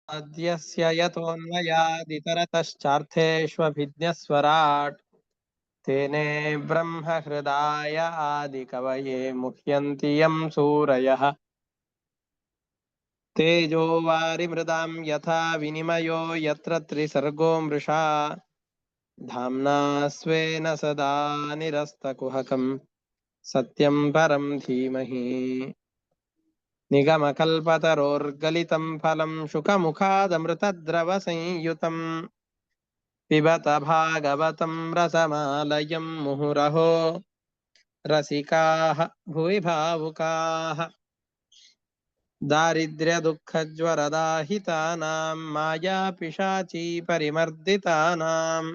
आद्यस्य यतोऽन्वयादितरतश्चार्थेष्वभिज्ञस्वराट् तेने ब्रह्महृदाय आदिकवये मुह्यन्ति यं सूरयः तेजो वारिमृदां यथा विनिमयो यत्र त्रिसर्गो मृषा धाम्ना स्वेन सदा निरस्तकुहकं सत्यं परं धीमहि निगमकल्पतरोर्गलितं फलं शुकमुखादमृतद्रवसंयुतम् पिबत भागवतं रसमालयं मुहुरहो रसिकाः भुवि भावुकाः दारिद्र्यदुःखज्वरदाहितानां मायापिशाची परिमर्दितानां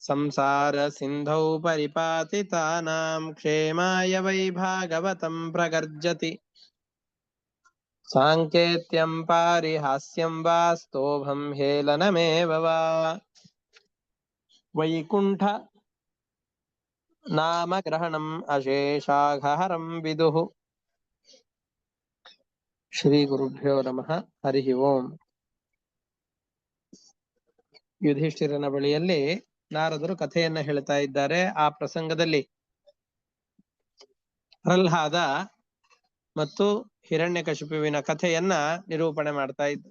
संसारसिन्धौ परिपातितानां क्षेमाय वै भागवतं प्रगर्जति साङ्केत्यं पारिहास्यं वा स्तोभं हेलनमेव वा वैकुण्ठ नामग्रहणम् अशेषाघहरं विदुः ಶ್ರೀ ಗುರುಭ್ಯೋ ನಮಃ. ಹರಿ ಓಂ. ಯುಧಿಷ್ಠಿರನ ಬಳಿಯಲ್ಲಿ ನಾರದರು ಕಥೆಯನ್ನ ಹೇಳ್ತಾ ಇದ್ದಾರೆ. ಆ ಪ್ರಸಂಗದಲ್ಲಿ ಪ್ರಹ್ಲಾದ ಮತ್ತು ಹಿರಣ್ಯಕಶಿಪುವಿನ ಕಥೆಯನ್ನ ನಿರೂಪಣೆ ಮಾಡ್ತಾ ಇದ್ದ.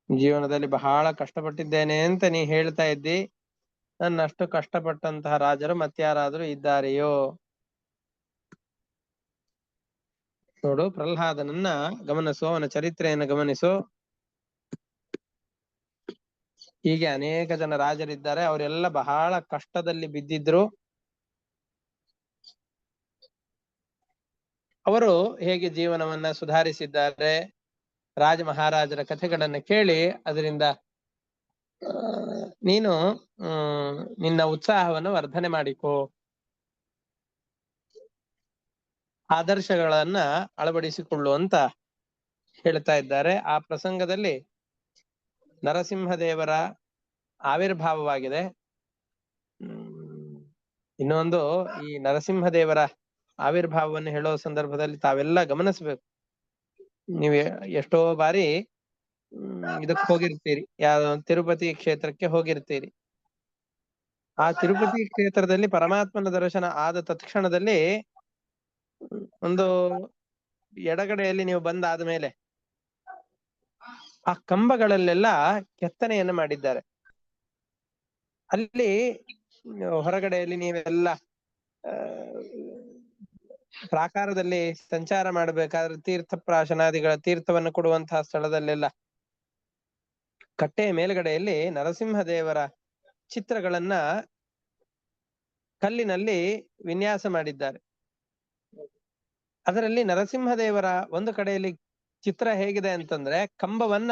ಜೀವನದಲ್ಲಿ ಬಹಳ ಕಷ್ಟಪಟ್ಟಿದ್ದೇನೆ ಅಂತ ನೀ ಹೇಳ್ತಾ ಇದ್ದಿ. ನನ್ನಷ್ಟು ಕಷ್ಟಪಟ್ಟಂತಹ ರಾಜರು ಮತ್ಯಾರಾದ್ರೂ ಇದ್ದಾರೆಯೋ? ನೋಡು, ಪ್ರಹ್ಲಾದನನ್ನ ಗಮನಿಸು, ಅವನ ಚರಿತ್ರೆಯನ್ನು ಗಮನಿಸು. ಹೀಗೆ ಅನೇಕ ಜನ ರಾಜರಿದ್ದಾರೆ, ಅವರೆಲ್ಲ ಬಹಳ ಕಷ್ಟದಲ್ಲಿ ಬಿದ್ದಿದ್ರು. ಅವರು ಹೇಗೆ ಜೀವನವನ್ನ ಸುಧಾರಿಸಿದ್ದಾರೆ, ರಾಜ ಮಹಾರಾಜರ ಕಥೆಗಳನ್ನ ಕೇಳಿ ಅದರಿಂದ ನೀನು ನಿನ್ನ ಉತ್ಸಾಹವನ್ನು ವರ್ಧನೆ ಮಾಡಿಕೋ, ಆದರ್ಶಗಳನ್ನ ಅಳವಡಿಸಿಕೊಳ್ಳು ಅಂತ ಹೇಳ್ತಾ ಇದ್ದಾರೆ. ಆ ಪ್ರಸಂಗದಲ್ಲಿ ನರಸಿಂಹದೇವರ ಆವಿರ್ಭಾವವಾಗಿದೆ. ಇನ್ನೊಂದು, ಈ ನರಸಿಂಹದೇವರ ಆವಿರ್ಭಾವವನ್ನು ಹೇಳೋ ಸಂದರ್ಭದಲ್ಲಿ ತಾವೆಲ್ಲ ಗಮನಿಸ್ಬೇಕು. ನೀವು ಎಷ್ಟೋ ಬಾರಿ ಇದಕ್ಕೆ ಹೋಗಿರ್ತೀರಿ, ತಿರುಪತಿ ಕ್ಷೇತ್ರಕ್ಕೆ ಹೋಗಿರ್ತೀರಿ. ಆ ತಿರುಪತಿ ಕ್ಷೇತ್ರದಲ್ಲಿ ಪರಮಾತ್ಮನ ದರ್ಶನ ಆದ ತತ್ಕ್ಷಣದಲ್ಲಿ ಒಂದು ಎಡಗಡೆಯಲ್ಲಿ ನೀವು ಬಂದಾದ ಮೇಲೆ ಆ ಕಂಬಗಳಲ್ಲೆಲ್ಲ ಕೆತ್ತನೆಯನ್ನು ಮಾಡಿದ್ದಾರೆ. ಅಲ್ಲಿ ಹೊರಗಡೆಯಲ್ಲಿ ನೀವೆಲ್ಲ ಪ್ರಾಕಾರದಲ್ಲಿ ಸಂಚಾರ ಮಾಡಬೇಕಾದ್ರೆ ತೀರ್ಥ ಪ್ರಾಶನಾದಿಗಳ ತೀರ್ಥವನ್ನು ಕೊಡುವಂತಹ ಸ್ಥಳದಲ್ಲೆಲ್ಲ ಕಟ್ಟೆಯ ಮೇಲ್ಗಡೆಯಲ್ಲಿ ನರಸಿಂಹದೇವರ ಚಿತ್ರಗಳನ್ನ ಕಲ್ಲಿನಲ್ಲಿ ವಿನ್ಯಾಸ ಮಾಡಿದ್ದಾರೆ. ಅದರಲ್ಲಿ ನರಸಿಂಹದೇವರ ಒಂದು ಕಡೆಯಲ್ಲಿ ಚಿತ್ರ ಹೇಗಿದೆ ಅಂತಂದ್ರೆ, ಕಂಬವನ್ನ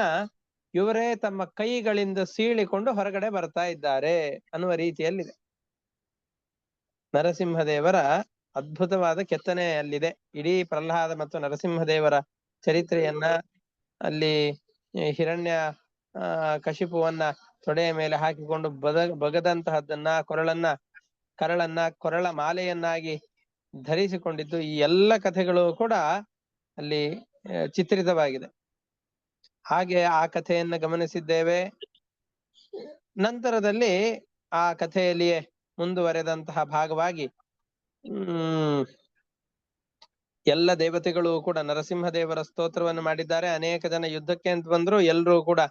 ಇವರೇ ತಮ್ಮ ಕೈಗಳಿಂದ ಸೀಳಿಕೊಂಡು ಹೊರಗಡೆ ಬರ್ತಾ ಇದ್ದಾರೆ ಅನ್ನುವ ರೀತಿಯಲ್ಲಿದೆ. ನರಸಿಂಹದೇವರ ಅದ್ಭುತವಾದ ಕೆತ್ತನೆ ಅಲ್ಲಿದೆ. ಇಡೀ ಪ್ರಹ್ಲಾದ ಮತ್ತು ನರಸಿಂಹದೇವರ ಚರಿತ್ರೆಯನ್ನ ಅಲ್ಲಿ ಹಿರಣ್ಯ ಕಶಿಪುವನ್ನ ತೊಡೆಯ ಮೇಲೆ ಹಾಕಿಕೊಂಡು ಬಗದಂತಹದ್ದನ್ನ, ಕರಳನ್ನ ಕೊರಳ ಮಾಲೆಯನ್ನಾಗಿ ಧರಿಸಿಕೊಂಡಿದ್ದು, ಈ ಎಲ್ಲ ಕಥೆಗಳು ಕೂಡ ಅಲ್ಲಿ ಚಿತ್ರಿತವಾಗಿದೆ. ಹಾಗೆ ಆ ಕಥೆಯನ್ನ ಗಮನಿಸಿದ್ದೇವೆ. ನಂತರದಲ್ಲಿ ಆ ಕಥೆಯಲ್ಲಿಯೇ ಮುಂದುವರೆದಂತಹ ಭಾಗವಾಗಿ ಎಲ್ಲ ದೇವತೆಗಳು ಕೂಡ ನರಸಿಂಹದೇವರ ಸ್ತೋತ್ರವನ್ನು ಮಾಡಿದ್ದಾರೆ. ಅನೇಕ ಜನ ಯುದ್ಧಕ್ಕೆ ಅಂತ ಬಂದ್ರು, ಎಲ್ಲರೂ ಕೂಡ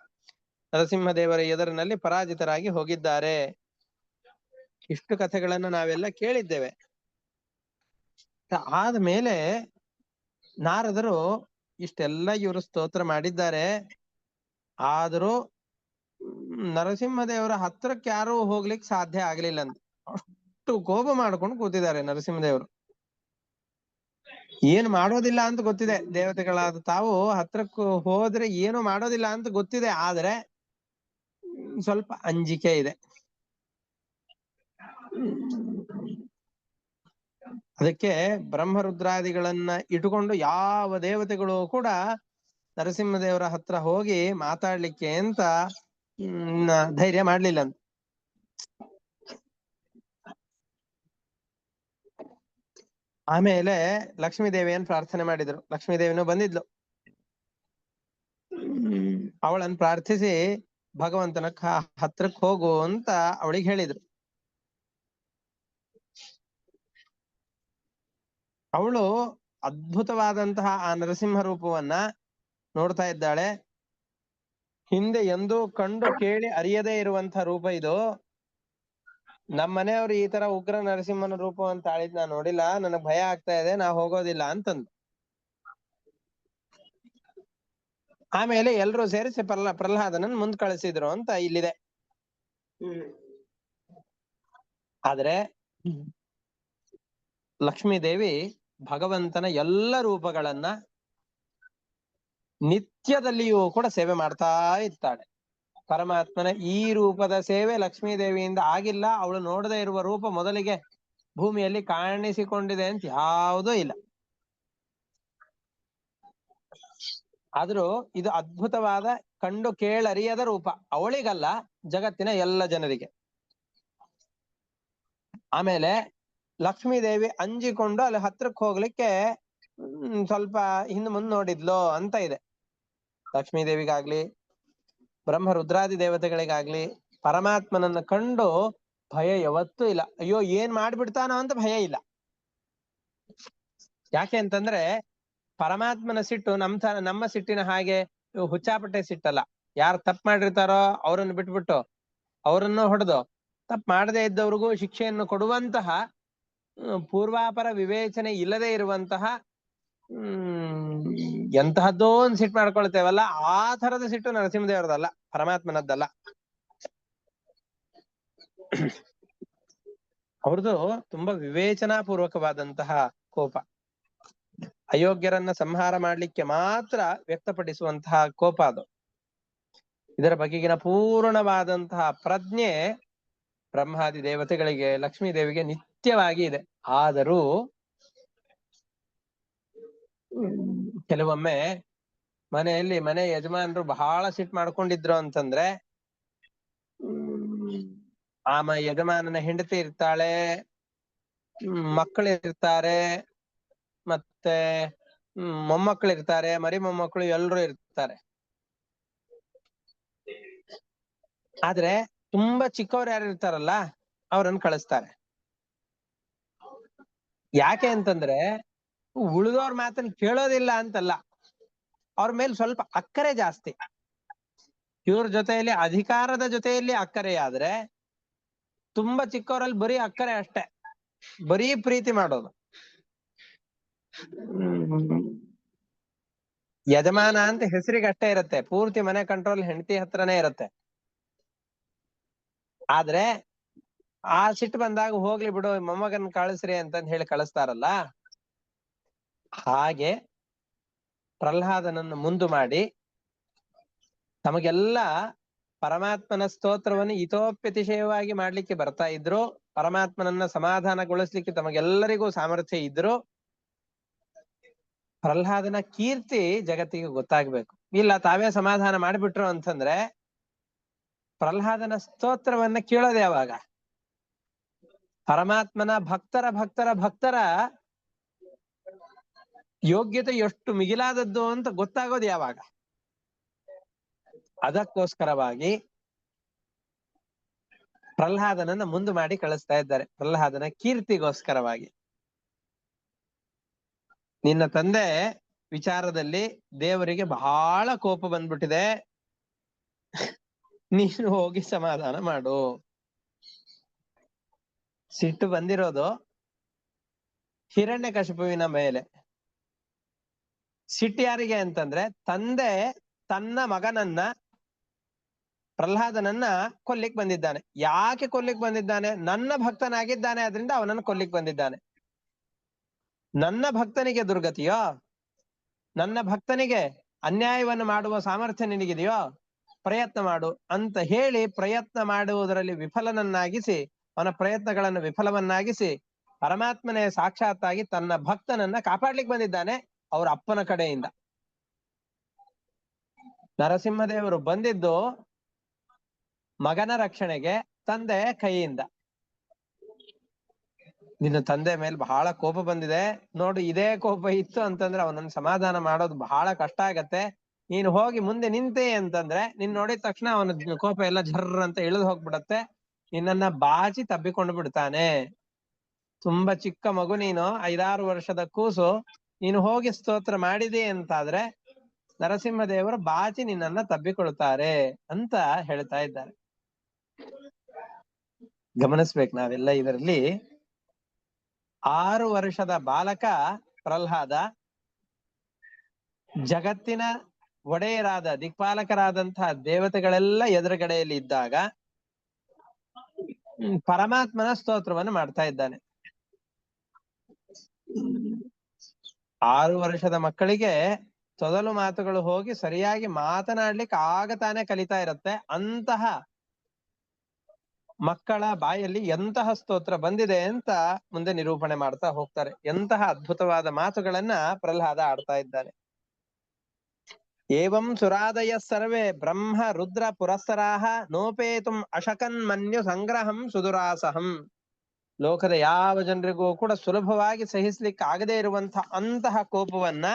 ನರಸಿಂಹದೇವರ ಎದುರಿನಲ್ಲಿ ಪರಾಜಿತರಾಗಿ ಹೋಗಿದ್ದಾರೆ. ಇಷ್ಟು ಕಥೆಗಳನ್ನ ನಾವೆಲ್ಲ ಕೇಳಿದ್ದೇವೆ. ಆದ ಮೇಲೆ ನಾರದರು ಇಷ್ಟೆಲ್ಲ ಇವರು ಸ್ತೋತ್ರ ಮಾಡಿದ್ದಾರೆ, ಆದರೂ ನರಸಿಂಹದೇವರ ಹತ್ರಕ್ಕೆ ಯಾರು ಹೋಗ್ಲಿಕ್ಕೆ ಸಾಧ್ಯ ಆಗ್ಲಿಲ್ಲ ಅಂತ ಅಷ್ಟು ಕೋಪ ಮಾಡ್ಕೊಂಡು ಕೂತಿದ್ದಾರೆ ನರಸಿಂಹದೇವರು. ಏನು ಮಾಡೋದಿಲ್ಲ ಅಂತ ಗೊತ್ತಿದೆ, ದೇವತೆಗಳಾದ ತಾವು ಹತ್ರಕ್ಕೆ ಹೋದ್ರೆ ಏನು ಮಾಡೋದಿಲ್ಲ ಅಂತ ಗೊತ್ತಿದೆ, ಆದ್ರೆ ಸ್ವಲ್ಪ ಅಂಜಿಕೆ ಇದೆ. ಅದಕ್ಕೆ ಬ್ರಹ್ಮರುದ್ರಾದಿಗಳನ್ನ ಇಟ್ಟುಕೊಂಡು ಯಾವ ದೇವತೆಗಳು ಕೂಡ ನರಸಿಂಹದೇವರ ಹತ್ರ ಹೋಗಿ ಮಾತಾಡ್ಲಿಕ್ಕೆ ಅಂತ ಧೈರ್ಯ ಮಾಡ್ಲಿಲ್ಲ ಅಂತ. ಆಮೇಲೆ ಲಕ್ಷ್ಮೀದೇವಿಯನ್ನು ಪ್ರಾರ್ಥನೆ ಮಾಡಿದ್ರು. ಲಕ್ಷ್ಮೀದೇವಿನೂ ಬಂದಿದ್ಲು. ಅವಳನ್ನು ಪ್ರಾರ್ಥಿಸಿ ಭಗವಂತನ ಹತ್ರಕ್ ಹೋಗು ಅಂತ ಅವಳಿಗೆ ಹೇಳಿದ್ರು. ಅವಳು ಅದ್ಭುತವಾದಂತಹ ಆ ನರಸಿಂಹ ರೂಪವನ್ನ ನೋಡ್ತಾ ಇದ್ದಾಳೆ. ಹಿಂದೆ ಎಂದೂ ಕಂಡು ಕೇಳಿ ಅರಿಯದೇ ಇರುವಂತಹ ರೂಪ ಇದು. ನಮ್ಮ ಮನೆಯವರು ಈ ತರ ಉಗ್ರ ನರಸಿಂಹನ ರೂಪವನ್ನು ತಾಳಿದ್ ನಾ ನೋಡಿಲ್ಲ, ನನಗ್ ಭಯ ಆಗ್ತಾ ಇದೆ, ನಾ ಹೋಗೋದಿಲ್ಲ ಅಂತಂದು. ಆಮೇಲೆ ಎಲ್ರೂ ಸೇರಿಸಿ ಪ್ರಹ್ಲಾದನನ್ ಮುಂದ್ ಕಳಿಸಿದ್ರು ಅಂತ ಇಲ್ಲಿದೆ. ಆದ್ರೆ ಲಕ್ಷ್ಮೀದೇವಿ ಭಗವಂತನ ಎಲ್ಲ ರೂಪಗಳನ್ನ ನಿತ್ಯದಲ್ಲಿಯೂ ಕೂಡ ಸೇವೆ ಮಾಡ್ತಾ ಇರ್ತಾಳೆ. ಪರಮಾತ್ಮನ ಈ ರೂಪದ ಸೇವೆ ಲಕ್ಷ್ಮೀದೇವಿಯಿಂದ ಆಗಿಲ್ಲ, ಅವಳು ನೋಡದೇ ಇರುವ ರೂಪ ಮೊದಲಿಗೆ ಭೂಮಿಯಲ್ಲಿ ಕಾಣಿಸಿಕೊಂಡಿದೆ ಅಂತ ಯಾವುದೂ ಇಲ್ಲ. ಆದ್ರೂ ಇದು ಅದ್ಭುತವಾದ ಕಂಡು ಕೇಳರಿಯದ ರೂಪ, ಅವಳಿಗಲ್ಲ, ಜಗತ್ತಿನ ಎಲ್ಲ ಜನರಿಗೆ. ಆಮೇಲೆ ಲಕ್ಷ್ಮೀದೇವಿ ಅಂಜಿಕೊಂಡು ಅಲ್ಲಿ ಹತ್ರಕ್ಕೆ ಹೋಗ್ಲಿಕ್ಕೆ ಸ್ವಲ್ಪ ಹಿಂದ್ ಮುಂದ್ ನೋಡಿದ್ಲು ಅಂತ ಇದೆ. ಲಕ್ಷ್ಮೀದೇವಿಗಾಗ್ಲಿ ಬ್ರಹ್ಮ ರುದ್ರಾದಿ ದೇವತೆಗಳಿಗಾಗ್ಲಿ ಪರಮಾತ್ಮನನ್ನ ಕಂಡು ಭಯ ಯಾವತ್ತೂ ಇಲ್ಲ. ಅಯ್ಯೋ ಏನ್ ಮಾಡ್ಬಿಡ್ತಾನೋ ಅಂತ ಭಯ ಇಲ್ಲ. ಯಾಕೆ ಅಂತಂದ್ರೆ ಪರಮಾತ್ಮನ ಸಿಟ್ಟು ನಮ್ಮ ಸಿಟ್ಟಿನ ಹಾಗೆ ಹುಚ್ಚಾಪಟ್ಟೆ ಸಿಟ್ಟಲ್ಲ. ಯಾರು ತಪ್ಪು ಮಾಡಿರ್ತಾರೋ ಅವರನ್ನು ಬಿಟ್ಬಿಟ್ಟು ಅವರನ್ನು ಹೊಡೆದು ತಪ್ಪು ಮಾಡದೇ ಇದ್ದವ್ರಿಗೂ ಶಿಕ್ಷೆಯನ್ನು ಕೊಡುವಂತಹ ಪೂರ್ವಾಪರ ವಿವೇಚನೆ ಇಲ್ಲದೆ ಇರುವಂತಹ ಎಂತಹದ್ದೋ ಒಂದು ಸಿಟ್ಟು ಮಾಡ್ಕೊಳ್ತೇವಲ್ಲ, ಆ ತರದ ಸಿಟ್ಟು ನರಸಿಂಹದೇವರದಲ್ಲ, ಪರಮಾತ್ಮನದ್ದಲ್ಲ. ಅವ್ರದ್ದು ತುಂಬಾ ವಿವೇಚನಾ ಪೂರ್ವಕವಾದಂತಹ ಕೋಪ. ಅಯೋಗ್ಯರನ್ನ ಸಂಹಾರ ಮಾಡ್ಲಿಕ್ಕೆ ಮಾತ್ರ ವ್ಯಕ್ತಪಡಿಸುವಂತಹ ಕೋಪ ಅದು. ಇದರ ಬಗೆಗಿನ ಪೂರ್ಣವಾದಂತಹ ಪ್ರಜ್ಞೆ ಬ್ರಹ್ಮಾದಿ ದೇವತೆಗಳಿಗೆ, ಲಕ್ಷ್ಮೀ ದೇವಿಗೆ ನಿತ್ಯವಾಗಿ ಇದೆ. ಆದರೂ ಕೆಲವೊಮ್ಮೆ ಮನೆಯಲ್ಲಿ ಮನೆ ಯಜಮಾನರು ಬಹಳ ಸಿಟ್ಟು ಮಾಡ್ಕೊಂಡಿದ್ರು ಅಂತಂದ್ರೆ ಯಜಮಾನನ ಹೆಂಡತಿ ಇರ್ತಾಳೆ, ಮಕ್ಕಳಿರ್ತಾರೆ, ಮತ್ತೆ ಮೊಮ್ಮಕ್ಕಳಿರ್ತಾರೆ, ಮರಿ ಮೊಮ್ಮಕ್ಕಳು ಎಲ್ರೂ ಇರ್ತಾರೆ. ಆದ್ರೆ ತುಂಬಾ ಚಿಕ್ಕವ್ರು ಯಾರು ಇರ್ತಾರಲ್ಲ ಅವ್ರನ್ನ ಕಳಿಸ್ತಾರೆ. ಯಾಕೆ ಅಂತಂದ್ರೆ ಉಳಿದವ್ರ ಮಾತನ್ನ ಕೇಳೋದಿಲ್ಲ ಅಂತಲ್ಲ, ಅವ್ರ ಮೇಲೆ ಸ್ವಲ್ಪ ಅಕ್ಕರೆ ಜಾಸ್ತಿ. ಇವ್ರ ಜೊತೆಯಲ್ಲಿ ಅಧಿಕಾರದ ಜೊತೆಯಲ್ಲಿ ಅಕ್ಕರೆ ಆದ್ರೆ ತುಂಬಾ ಚಿಕ್ಕವರಲ್ಲಿ ಬರೀ ಅಕ್ಕರೆ ಅಷ್ಟೇ, ಬರೀ ಪ್ರೀತಿ ಮಾಡೋದು. ಯಜಮಾನ ಅಂತ ಹೆಸರಿಗೆ ಅಷ್ಟೇ ಇರುತ್ತೆ, ಪೂರ್ತಿ ಮನೆ ಕಂಟ್ರೋಲ್ ಹೆಂಡತಿ ಹತ್ರನೇ ಇರುತ್ತೆ. ಆದ್ರೆ ಆ ಸಿಟ್ಟು ಬಂದಾಗ ಹೋಗ್ಲಿ ಬಿಡು ಮೊಮ್ಮಗನ್ ಕಳಿಸ್ರಿ ಅಂತಂದ್ ಹೇಳಿ ಕಳಿಸ್ತಾರಲ್ಲ, ಹಾಗೆ ಪ್ರಹ್ಲಾದನನ್ನು ಮುಂದು ಮಾಡಿ ತಮಗೆಲ್ಲ ಪರಮಾತ್ಮನ ಸ್ತೋತ್ರವನ್ನು ಹಿತೋಪ್ಯತಿಶಯವಾಗಿ ಮಾಡ್ಲಿಕ್ಕೆ ಬರ್ತಾ ಇದ್ರು, ಪರಮಾತ್ಮನನ್ನ ಸಮಾಧಾನಗೊಳಿಸ್ಲಿಕ್ಕೆ ತಮಗೆಲ್ಲರಿಗೂ ಸಾಮರ್ಥ್ಯ ಇದ್ರು. ಪ್ರಹ್ಲಾದನ ಕೀರ್ತಿ ಜಗತ್ತಿಗೆ ಗೊತ್ತಾಗ್ಬೇಕು. ಇಲ್ಲ ತಾವೇ ಸಮಾಧಾನ ಮಾಡಿಬಿಟ್ರು ಅಂತಂದ್ರೆ ಪ್ರಹ್ಲಾದನ ಸ್ತೋತ್ರವನ್ನ ಕೇಳೋದು ಯಾವಾಗ? ಪರಮಾತ್ಮನ ಭಕ್ತರ ಯೋಗ್ಯತೆ ಎಷ್ಟು ಮಿಗಿಲಾದದ್ದು ಅಂತ ಗೊತ್ತಾಗೋದು ಯಾವಾಗ? ಅದಕ್ಕೋಸ್ಕರವಾಗಿ ಪ್ರಹ್ಲಾದನನ್ನ ಮುಂದೆ ಮಾಡಿ ಕಳಿಸ್ತಾ ಇದ್ದಾರೆ, ಪ್ರಹ್ಲಾದನ ಕೀರ್ತಿಗೋಸ್ಕರವಾಗಿ. ನಿನ್ನ ತಂದೆ ವಿಚಾರದಲ್ಲಿ ದೇವರಿಗೆ ಬಹಳ ಕೋಪ ಬಂದ್ಬಿಟ್ಟಿದೆ, ನೀನು ಹೋಗಿ ಸಮಾಧಾನ ಮಾಡು. ಸಿಟ್ಟು ಬಂದಿರೋದು ಹಿರಣ್ಯಕಶಿಪುವಿನ ಮೇಲೆ. ಸಿಟ್ಟು ಯಾರಿಗೆ ಅಂತಂದ್ರೆ ತಂದೆ ತನ್ನ ಮಗನನ್ನ ಪ್ರಹ್ಲಾದನನ್ನ ಕೊಲ್ಲಿಕ್ ಬಂದಿದ್ದಾನೆ. ಯಾಕೆ ಕೊಲ್ಲಿಕ್ ಬಂದಿದ್ದಾನೆ? ನನ್ನ ಭಕ್ತನಾಗಿದ್ದಾನೆ, ಅದರಿಂದ ಅವನನ್ನು ಕೊಲ್ಲಿಕ್ ಬಂದಿದ್ದಾನೆ. ನನ್ನ ಭಕ್ತನಿಗೆ ದುರ್ಗತಿಯೋ, ನನ್ನ ಭಕ್ತನಿಗೆ ಅನ್ಯಾಯವನ್ನು ಮಾಡುವ ಸಾಮರ್ಥ್ಯ ನಿನಗಿದೆಯೋ, ಪ್ರಯತ್ನ ಮಾಡು ಅಂತ ಹೇಳಿ ಪ್ರಯತ್ನ ಮಾಡುವುದರಲ್ಲಿ ವಿಫಲನನ್ನಾಗಿಸಿ, ಅವನ ಪ್ರಯತ್ನಗಳನ್ನು ವಿಫಲವನ್ನಾಗಿಸಿ ಪರಮಾತ್ಮನೇ ಸಾಕ್ಷಾತ್ತಾಗಿ ತನ್ನ ಭಕ್ತನನ್ನ ಕಾಪಾಡ್ಲಿಕ್ಕೆ ಬಂದಿದ್ದಾನೆ ಅವ್ರ ಅಪ್ಪನ ಕಡೆಯಿಂದ. ನರಸಿಂಹದೇವರು ಬಂದಿದ್ದು ಮಗನ ರಕ್ಷಣೆಗೆ, ತಂದೆ ಕೈಯಿಂದ. ನಿನ್ನ ತಂದೆ ಮೇಲೆ ಬಹಳ ಕೋಪ ಬಂದಿದೆ ನೋಡು, ಇದೇ ಕೋಪ ಇತ್ತು ಅಂತಂದ್ರೆ ಅವನನ್ನು ಸಮಾಧಾನ ಮಾಡೋದು ಬಹಳ ಕಷ್ಟ ಆಗತ್ತೆ, ನೀನು ಹೋಗಿ ಮುಂದೆ ನಿಂತೆ ಅಂತಂದ್ರೆ ನಿನ್ ನೋಡಿದ ತಕ್ಷಣ ಅವನ ಕೋಪ ಎಲ್ಲ ಜರ್ರ ಅಂತ ಇಳಿದು ಹೋಗ್ಬಿಡತ್ತೆ, ನಿನ್ನನ್ನ ಬಾಚಿ ತಬ್ಬಿಕೊಂಡು ಬಿಡ್ತಾನೆ. ತುಂಬಾ ಚಿಕ್ಕ ಮಗು ನೀನು, 5-6 ವರ್ಷದ ಕೂಸು, ನೀನು ಹೋಗಿ ಸ್ತೋತ್ರ ಮಾಡಿದೆ ಅಂತಾದ್ರೆ ನರಸಿಂಹದೇವರು ಬಾಚಿ ನಿನ್ನನ್ನ ತಬ್ಬಿಕೊಳ್ತಾರೆ ಅಂತ ಹೇಳ್ತಾ ಇದ್ದಾರೆ. ಗಮನಿಸ್ಬೇಕು ನಾವೆಲ್ಲ ಇದರಲ್ಲಿ. 6 ವರ್ಷದ ಬಾಲಕ ಪ್ರಹ್ಲಾದ ಜಗತ್ತಿನ ಒಡೆಯರಾದ ದಿಕ್ಪಾಲಕರಾದಂತಹ ದೇವತೆಗಳೆಲ್ಲ ಎದುರುಗಡೆಯಲ್ಲಿ ಇದ್ದಾಗ ಪರಮಾತ್ಮನ ಸ್ತೋತ್ರವನ್ನು ಮಾಡ್ತಾ ಇದ್ದಾನೆ. 6 ವರ್ಷದ ಮಕ್ಕಳಿಗೆ ತೊದಲು ಮಾತುಗಳು ಹೋಗಿ ಸರಿಯಾಗಿ ಮಾತನಾಡ್ಲಿಕ್ಕೆ ಆಗ ತಾನೇ ಕಲಿತಾ ಇರತ್ತೆ. ಅಂತಹ ಮಕ್ಕಳ ಬಾಯಲ್ಲಿ ಎಂತಹ ಸ್ತೋತ್ರ ಬಂದಿದೆ ಅಂತ ಮುಂದೆ ನಿರೂಪಣೆ ಮಾಡ್ತಾ ಹೋಗ್ತಾರೆ. ಎಂತಹ ಅದ್ಭುತವಾದ ಮಾತುಗಳನ್ನ ಪ್ರಹ್ಲಾದ ಆಡ್ತಾ ಇದ್ದಾನೆ. ಏವಂ ಸುರಾದಯ ಸರ್ವೇ ಬ್ರಹ್ಮ ರುದ್ರ ಪುರಸ್ಸರಾಹ ನೋಪೇತುಂ ಅಶಕನ್ ಮನ್ಯು ಸಂಗ್ರಹಂ ಸುದುರಾಸಹಂ. ಲೋಕದ ಯಾವ ಜನರಿಗೂ ಕೂಡ ಸುಲಭವಾಗಿ ಸಹಿಸ್ಲಿಕ್ಕೆ ಆಗದೆ ಇರುವಂತಹ ಅಂತಹ ಕೋಪವನ್ನ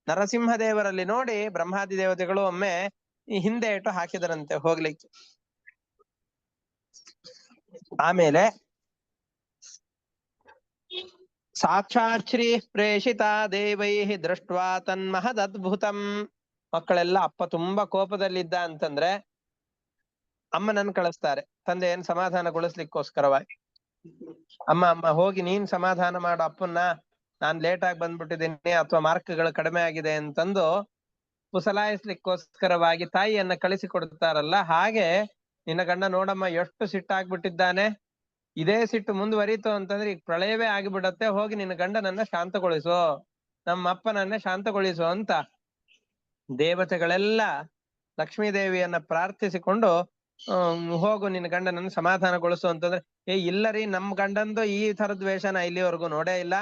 ನರಸಿಂಹದೇವರಲ್ಲಿ ನೋಡಿ ಬ್ರಹ್ಮಾದಿ ದೇವತೆಗಳು ಒಮ್ಮೆ ಹಿಂದೆ ಇಟ್ಟು ಹಾಕಿದರಂತೆ ಹೋಗ್ಲಿಕ್ಕೆ. ಆಮೇಲೆ ಸಾಕ್ಷಾಚ್ಛ್ರೀ ಪ್ರೇಷಿತ ದೇವೈ ದೃಷ್ಟ್ವಾ ತನ್ಮಹದದ್ಭುತಂ. ಮಕ್ಕಳೆಲ್ಲ ಅಪ್ಪ ತುಂಬಾ ಕೋಪದಲ್ಲಿದ್ದ ಅಂತಂದ್ರೆ ಅಮ್ಮನನ್ನು ಕಳಿಸ್ತಾರೆ, ತಂದೆಯನ್ನು ಸಮಾಧಾನಗೊಳಿಸ್ಲಿಕ್ಕೋಸ್ಕರವಾಗಿ. ಅಮ್ಮ ಹೋಗಿ ನೀನ್ ಸಮಾಧಾನ ಮಾಡು ಅಪ್ಪನ್ನ, ನಾನ್ ಲೇಟ್ ಆಗಿ ಬಂದ್ಬಿಟ್ಟಿದ್ದೀನಿ ಅಥವಾ ಮಾರ್ಕ್ಗಳು ಕಡಿಮೆ ಆಗಿದೆ ಅಂತಂದು ಪುಸಲಾಯಿಸ್ಲಿಕ್ಕೋಸ್ಕರವಾಗಿ ತಾಯಿಯನ್ನ ಕಳಿಸಿಕೊಡ್ತಾರಲ್ಲ, ಹಾಗೆ ನಿನ್ನ ಗಂಡ ನೋಡಮ್ಮ ಎಷ್ಟು ಸಿಟ್ಟಾಗ್ಬಿಟ್ಟಿದ್ದಾನೆ, ಇದೇ ಸಿಟ್ಟು ಮುಂದುವರಿತು ಅಂತಂದ್ರೆ ಈಗ ಪ್ರಳಯವೇ ಆಗಿಬಿಡತ್ತೆ, ಹೋಗಿ ನಿನ್ನ ಗಂಡನನ್ನ ಶಾಂತಗೊಳಿಸು, ನಮ್ಮ ಅಪ್ಪನನ್ನೇ ಶಾಂತಗೊಳಿಸು ಅಂತ ದೇವತೆಗಳೆಲ್ಲ ಲಕ್ಷ್ಮೀದೇವಿಯನ್ನ ಪ್ರಾರ್ಥಿಸಿಕೊಂಡು ಹೋಗು ನಿನ್ನ ಗಂಡನನ್ನು ಸಮಾಧಾನಗೊಳಿಸು ಅಂತಂದ್ರೆ, ಇಲ್ಲರಿ ನಮ್ ಗಂಡಂದು ಈ ತರ ದ್ವೇಷ ನಾ ಇಲ್ಲಿವರೆಗೂ ನೋಡೇ ಇಲ್ಲ,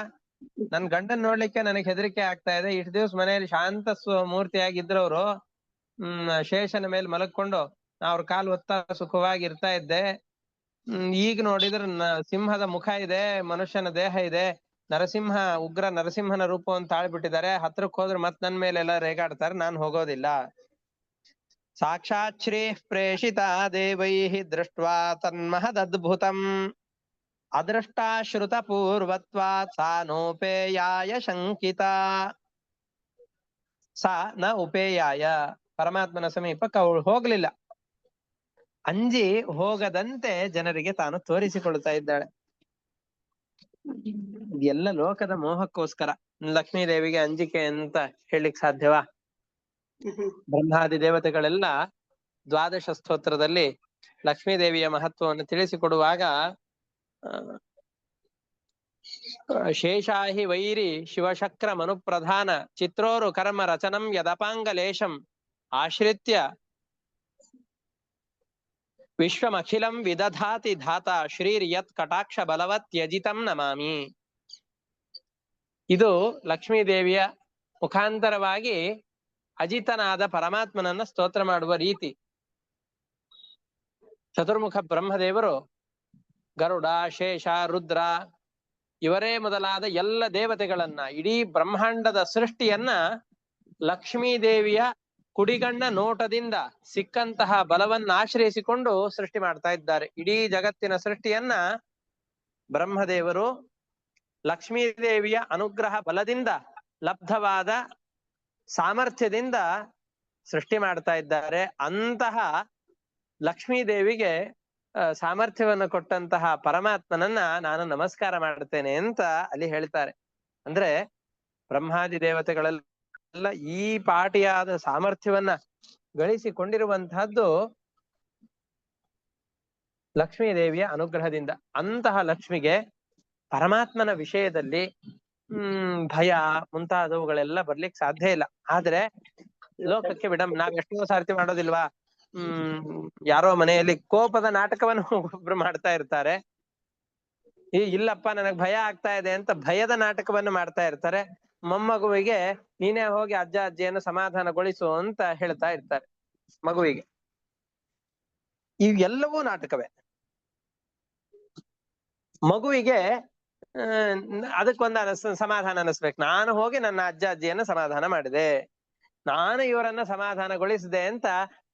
ನನ್ ಗಂಡನ್ ನೋಡ್ಲಿಕ್ಕೆ ನನಗೆ ಹೆದರಿಕೆ ಆಗ್ತಾ ಇದೆ. ಇಷ್ಟು ದಿವಸ ಮನೆಯಲ್ಲಿ ಶಾಂತ ಮೂರ್ತಿಯಾಗಿದ್ರವ್ರು ಶೇಷನ ಮೇಲೆ ಮಲಗ್ಕೊಂಡು ಅವ್ರ ಕಾಲು ಹೊತ್ತ ಸುಖವಾಗಿ ಇರ್ತಾ ಇದ್ದೆ. ಈಗ ನೋಡಿದ್ರೆ ಸಿಂಹದ ಮುಖ ಇದೆ, ಮನುಷ್ಯನ ದೇಹ ಇದೆ, ನರಸಿಂಹ ಉಗ್ರ ನರಸಿಂಹನ ರೂಪವನ್ನು ತಾಳ್ಬಿಟ್ಟಿದ್ದಾರೆ, ಹತ್ರಕ್ ಹೋದ್ರೆ ಮತ್ ನನ್ ಮೇಲೆಲ್ಲ ರೇಗಾಡ್ತಾರೆ, ನಾನ್ ಹೋಗೋದಿಲ್ಲ. ಸಾಕ್ಷಾತ್ ಶ್ರೀ ಪ್ರೇಷಿತ ದೇವೈ ದೃಷ್ಟ್ವಾ ತನ್ಮಹದದ್ಭುತಂ ಅದೃಷ್ಟಾಶ್ರುತ ಪೂರ್ವತ್ವಾತ್ ಸಾ ನೋಪೇಯಾಯ ಶಂಕಿತ. ಸಾ ನ ಉಪೇಯಾಯ, ಪರಮಾತ್ಮನ ಸಮೀಪಕ್ಕೆ ಅವಳು ಹೋಗ್ಲಿಲ್ಲ, ಅಂಜಿ ಹೋಗದಂತೆ ಜನರಿಗೆ ತಾನು ತೋರಿಸಿಕೊಳ್ತಾ ಇದ್ದಾಳೆ. ಎಲ್ಲ ಲೋಕದ ಮೋಹಕ್ಕೋಸ್ಕರ. ಲಕ್ಷ್ಮೀದೇವಿಗೆ ಅಂಜಿಕೆ ಅಂತ ಹೇಳಿಕ್ ಸಾಧ್ಯವಾ? ಬ್ರಹ್ಮಾದಿ ದೇವತೆಗಳೆಲ್ಲ ದ್ವಾದಶ ಸ್ತೋತ್ರದಲ್ಲಿ ಲಕ್ಷ್ಮೀದೇವಿಯ ಮಹತ್ವವನ್ನು ತಿಳಿಸಿಕೊಡುವಾಗ ಶೇಷಾಹಿ ವೈರಿ ಶಿವಶಕ್ರ ಮನುಪ್ರಧಾನ ಚಿತ್ರೋರು ಕರ್ಮ ರಚನಂ ಯದಪಾಂಗಲೇಶಂ ಆಶ್ರಿತ್ಯ ವಿಶ್ವಮಖಿಲಂ ವಿದಧಾತಿ ಧಾತ ಶ್ರೀರ್ಯತ್ ಕಟಾಕ್ಷ ಬಲವತ್ ಯಜಿತಂ ನಮಾಮಿ. ಇದು ಲಕ್ಷ್ಮೀದೇವಿಯ ಮುಖಾಂತರವಾಗಿ ಅಜಿತನಾದ ಪರಮಾತ್ಮನನ್ನ ಸ್ತೋತ್ರ ಮಾಡುವ ರೀತಿ. ಚತುರ್ಮುಖ ಬ್ರಹ್ಮದೇವರು ಗರುಡ, ಶೇಷ, ರುದ್ರ ಇವರೇ ಮೊದಲಾದ ಎಲ್ಲ ದೇವತೆಗಳನ್ನ, ಇಡೀ ಬ್ರಹ್ಮಾಂಡದ ಸೃಷ್ಟಿಯನ್ನ ಲಕ್ಷ್ಮೀದೇವಿಯ ಕುಡಿಗಣ್ಣ ನೋಟದಿಂದ ಸಿಕ್ಕಂತಹ ಬಲವನ್ನ ಆಶ್ರಯಿಸಿಕೊಂಡು ಸೃಷ್ಟಿ ಮಾಡ್ತಾ ಇದ್ದಾರೆ. ಇಡೀ ಜಗತ್ತಿನ ಸೃಷ್ಟಿಯನ್ನ ಬ್ರಹ್ಮದೇವರು ಲಕ್ಷ್ಮೀದೇವಿಯ ಅನುಗ್ರಹ ಬಲದಿಂದ ಲಬ್ಧವಾದ ಸಾಮರ್ಥ್ಯದಿಂದ ಸೃಷ್ಟಿ ಮಾಡ್ತಾ ಇದ್ದಾರೆ. ಅಂತಹ ಲಕ್ಷ್ಮೀದೇವಿಗೆ ಸಾಮರ್ಥ್ಯವನ್ನು ಕೊಟ್ಟಂತಹ ಪರಮಾತ್ಮನನ್ನ ನಾನು ನಮಸ್ಕಾರ ಮಾಡ್ತೇನೆ ಅಂತ ಅಲ್ಲಿ ಹೇಳ್ತಾರೆ. ಅಂದ್ರೆ ಬ್ರಹ್ಮಾದಿ ದೇವತೆಗಳೆಲ್ಲ ಈ ಪಾಟಿಯಾದ ಸಾಮರ್ಥ್ಯವನ್ನ ಗಳಿಸಿಕೊಂಡಿರುವಂತಹದ್ದು ಲಕ್ಷ್ಮೀದೇವಿಯ ಅನುಗ್ರಹದಿಂದ. ಅಂತಹ ಲಕ್ಷ್ಮಿಗೆ ಪರಮಾತ್ಮನ ವಿಷಯದಲ್ಲಿ ಭಯ ಮುಂತಾದವುಗಳೆಲ್ಲ ಬರ್ಲಿಕ್ಕೆ ಸಾಧ್ಯ ಇಲ್ಲ. ಆದ್ರೆ ಲೋಕಕ್ಕೆ ಬಿಡಮ್, ನಾವ್ ಎಷ್ಟೋ ಸಾರ್ತಿ ಮಾಡೋದಿಲ್ವಾ? ಯಾರೋ ಮನೆಯಲ್ಲಿ ಕೋಪದ ನಾಟಕವನ್ನು ಒಬ್ರು ಮಾಡ್ತಾ ಇರ್ತಾರೆ. ಇಲ್ಲಪ್ಪ ನನಗ್ ಭಯ ಆಗ್ತಾ ಇದೆ ಅಂತ ಭಯದ ನಾಟಕವನ್ನು ಮಾಡ್ತಾ ಇರ್ತಾರೆ. ಮೊಮ್ಮಗುವಿಗೆ ನೀನೇ ಹೋಗಿ ಅಜ್ಜ ಅಜ್ಜಿಯನ್ನು ಸಮಾಧಾನಗೊಳಿಸು ಅಂತ ಹೇಳ್ತಾ ಇರ್ತಾರೆ ಮಗುವಿಗೆ. ಇವೆಲ್ಲವೂ ನಾಟಕವೇ. ಮಗುವಿಗೆ ಅದಕ್ಕೊಂದು ಸಮಾಧಾನ ಅನಿಸ್ಬೇಕು, ನಾನು ಹೋಗಿ ನನ್ನ ಅಜ್ಜ ಅಜ್ಜಿಯನ್ನು ಸಮಾಧಾನ ಮಾಡಿದೆ, ನಾನು ಇವರನ್ನ ಸಮಾಧಾನಗೊಳಿಸಿದೆ ಅಂತ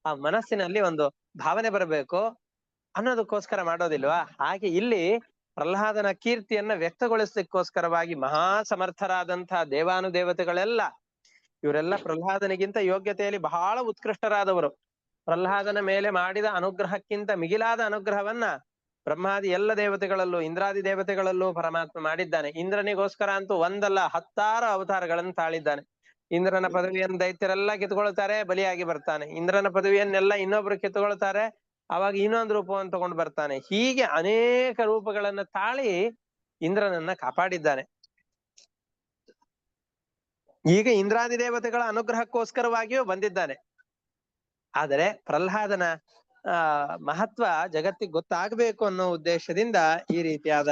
ಆ ಮನಸ್ಸಿನಲ್ಲಿ ಒಂದು ಭಾವನೆ ಬರಬೇಕು ಅನ್ನೋದಕ್ಕೋಸ್ಕರ ಮಾಡೋದಿಲ್ವಾ? ಹಾಗೆ ಇಲ್ಲಿ ಪ್ರಹ್ಲಾದನ ಕೀರ್ತಿಯನ್ನ ವ್ಯಕ್ತಗೊಳಿಸ್ಲಿಕ್ಕೋಸ್ಕರವಾಗಿ ಮಹಾ ಸಮರ್ಥರಾದಂತಹ ದೇವಾನುದೇವತೆಗಳೆಲ್ಲ ಇವರೆಲ್ಲ ಪ್ರಹ್ಲಾದನಿಗಿಂತ ಯೋಗ್ಯತೆಯಲ್ಲಿ ಬಹಳ ಉತ್ಕೃಷ್ಟರಾದವರು. ಪ್ರಹ್ಲಾದನ ಮೇಲೆ ಮಾಡಿದ ಅನುಗ್ರಹಕ್ಕಿಂತ ಮಿಗಿಲಾದ ಅನುಗ್ರಹವನ್ನ ಬ್ರಹ್ಮಾದಿ ಎಲ್ಲ ದೇವತೆಗಳಲ್ಲೂ ಇಂದ್ರಾದಿ ದೇವತೆಗಳಲ್ಲೂ ಪರಮಾತ್ಮ ಮಾಡಿದ್ದಾನೆ. ಇಂದ್ರನಿಗೋಸ್ಕರ ಅಂತೂ ಒಂದಲ್ಲ 10 ಅವತಾರಗಳನ್ನು ತಾಳಿದ್ದಾನೆ. ಇಂದ್ರನ ಪದವಿಯನ್ನು ದೈತ್ಯರೆಲ್ಲ ಕಿತ್ಕೊಳ್ತಾರೆ, ಬಲಿಯಾಗಿ ಬರ್ತಾನೆ. ಇಂದ್ರನ ಪದವಿಯನ್ನೆಲ್ಲ ಇನ್ನೊಬ್ರು ಕಿತ್ಕೊಳ್ತಾರೆ, ಅವಾಗ ಇನ್ನೊಂದು ರೂಪವನ್ನು ತಗೊಂಡು ಬರ್ತಾನೆ. ಹೀಗೆ ಅನೇಕ ರೂಪಗಳನ್ನ ತಾಳಿ ಇಂದ್ರನನ್ನ ಕಾಪಾಡಿದ್ದಾನೆ. ಈಗ ಇಂದ್ರಾದಿ ದೇವತೆಗಳ ಅನುಗ್ರಹಕ್ಕೋಸ್ಕರವಾಗಿಯೂ ಬಂದಿದ್ದಾನೆ. ಆದರೆ ಪ್ರಹ್ಲಾದನ ಮಹತ್ವ ಜಗತ್ತಿಗೆ ಗೊತ್ತಾಗಬೇಕು ಅನ್ನೋ ಉದ್ದೇಶದಿಂದ ಈ ರೀತಿಯಾದ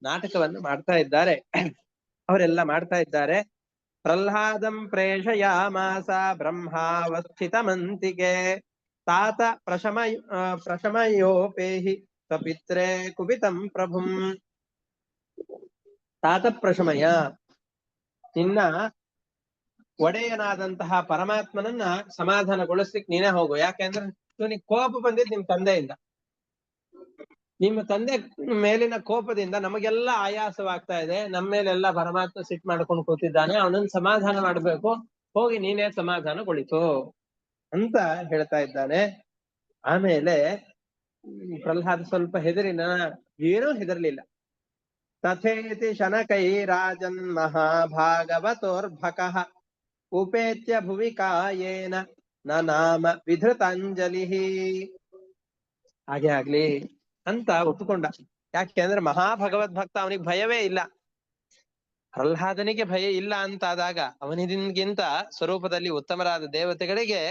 ನಾಟಕವನ್ನು ಮಾಡ್ತಾ ಇದ್ದಾರೆ. ಅವರೆಲ್ಲ ಮಾಡ್ತಾ ಇದ್ದಾರೆ. ಪ್ರಹ್ಲಾದಂ ಪ್ರೇಷಯಾಮಾಸ ಬ್ರಹ್ಮಾವಸ್ಥಿತಮಂತಿಕೆ ತಾತ ಪ್ರಶಮಯೋಪೇಹಿ ಸ್ವಪಿತ್ರೇ ಕುಪಿತಂ ಪ್ರಭುಂ. ತಾತ ಪ್ರಶಮಯ, ನಿನ್ನ ಒಡೆಯನಾದಂತಹ ಪರಮಾತ್ಮನನ್ನ ಸಮಾಧಾನಗೊಳಿಸ್ಲಿಕ್ಕೆ ನೀನೇ ಹೋಗು. ಯಾಕೆಂದ್ರೆ ಇವನಿಗೆ ಕೋಪ ಬಂದಿದ್ ನಿಮ್ ತಂದೆಯಿಂದ. ನಿಮ್ಮ ತಂದೆ ಮೇಲಿನ ಕೋಪದಿಂದ ನಮಗೆಲ್ಲ ಆಯಾಸವಾಗ್ತಾ ಇದೆ. ನಮ್ಮ ಮೇಲೆಲ್ಲ ಪರಮಾತ್ಮ ಸಿಟ್ಟು ಮಾಡ್ಕೊಂಡು ಕೂತಿದ್ದಾನೆ, ಅವನನ್ನ ಸಮಾಧಾನ ಮಾಡ್ಬೇಕು, ಹೋಗಿ ನೀನೇ ಸಮಾಧಾನಗೊಳಿಸು ಅಂತ ಹೇಳ್ತಾ ಇದ್ದಾನೆ. ಆಮೇಲೆ ಪ್ರಹ್ಲಾದ ಸ್ವಲ್ಪ ಹೆದರಿನ, ಏನೂ ಹೆದರ್ಲಿಲ್ಲ. ತಥೇತಿ ಶನಕೈ ರಾಜನ್ ಮಹಾಭಾಗವತೋರ್ಭಕಃ ಉಪೇತ್ಯ ಭುವಿ ಕಾಯೇನ ನ ನಾಮ ವಿಧೃತಾಂಜಲಿ. ಹಾಗೆ ಆಗ್ಲಿ ಅಂತ ಒಪ್ಪಿಕೊಂಡ. ಯಾಕೆ ಅಂದ್ರೆ ಮಹಾಭಗವದ್ ಭಕ್ತ, ಅವನಿಗೆ ಭಯವೇ ಇಲ್ಲ. ಪ್ರಹ್ಲಾದನಿಗೆ ಭಯ ಇಲ್ಲ ಅಂತಾದಾಗ ಅವನಿಗಿಂತ ಸ್ವರೂಪದಲ್ಲಿ ಉತ್ತಮರಾದ ದೇವತೆಗಳಿಗೆ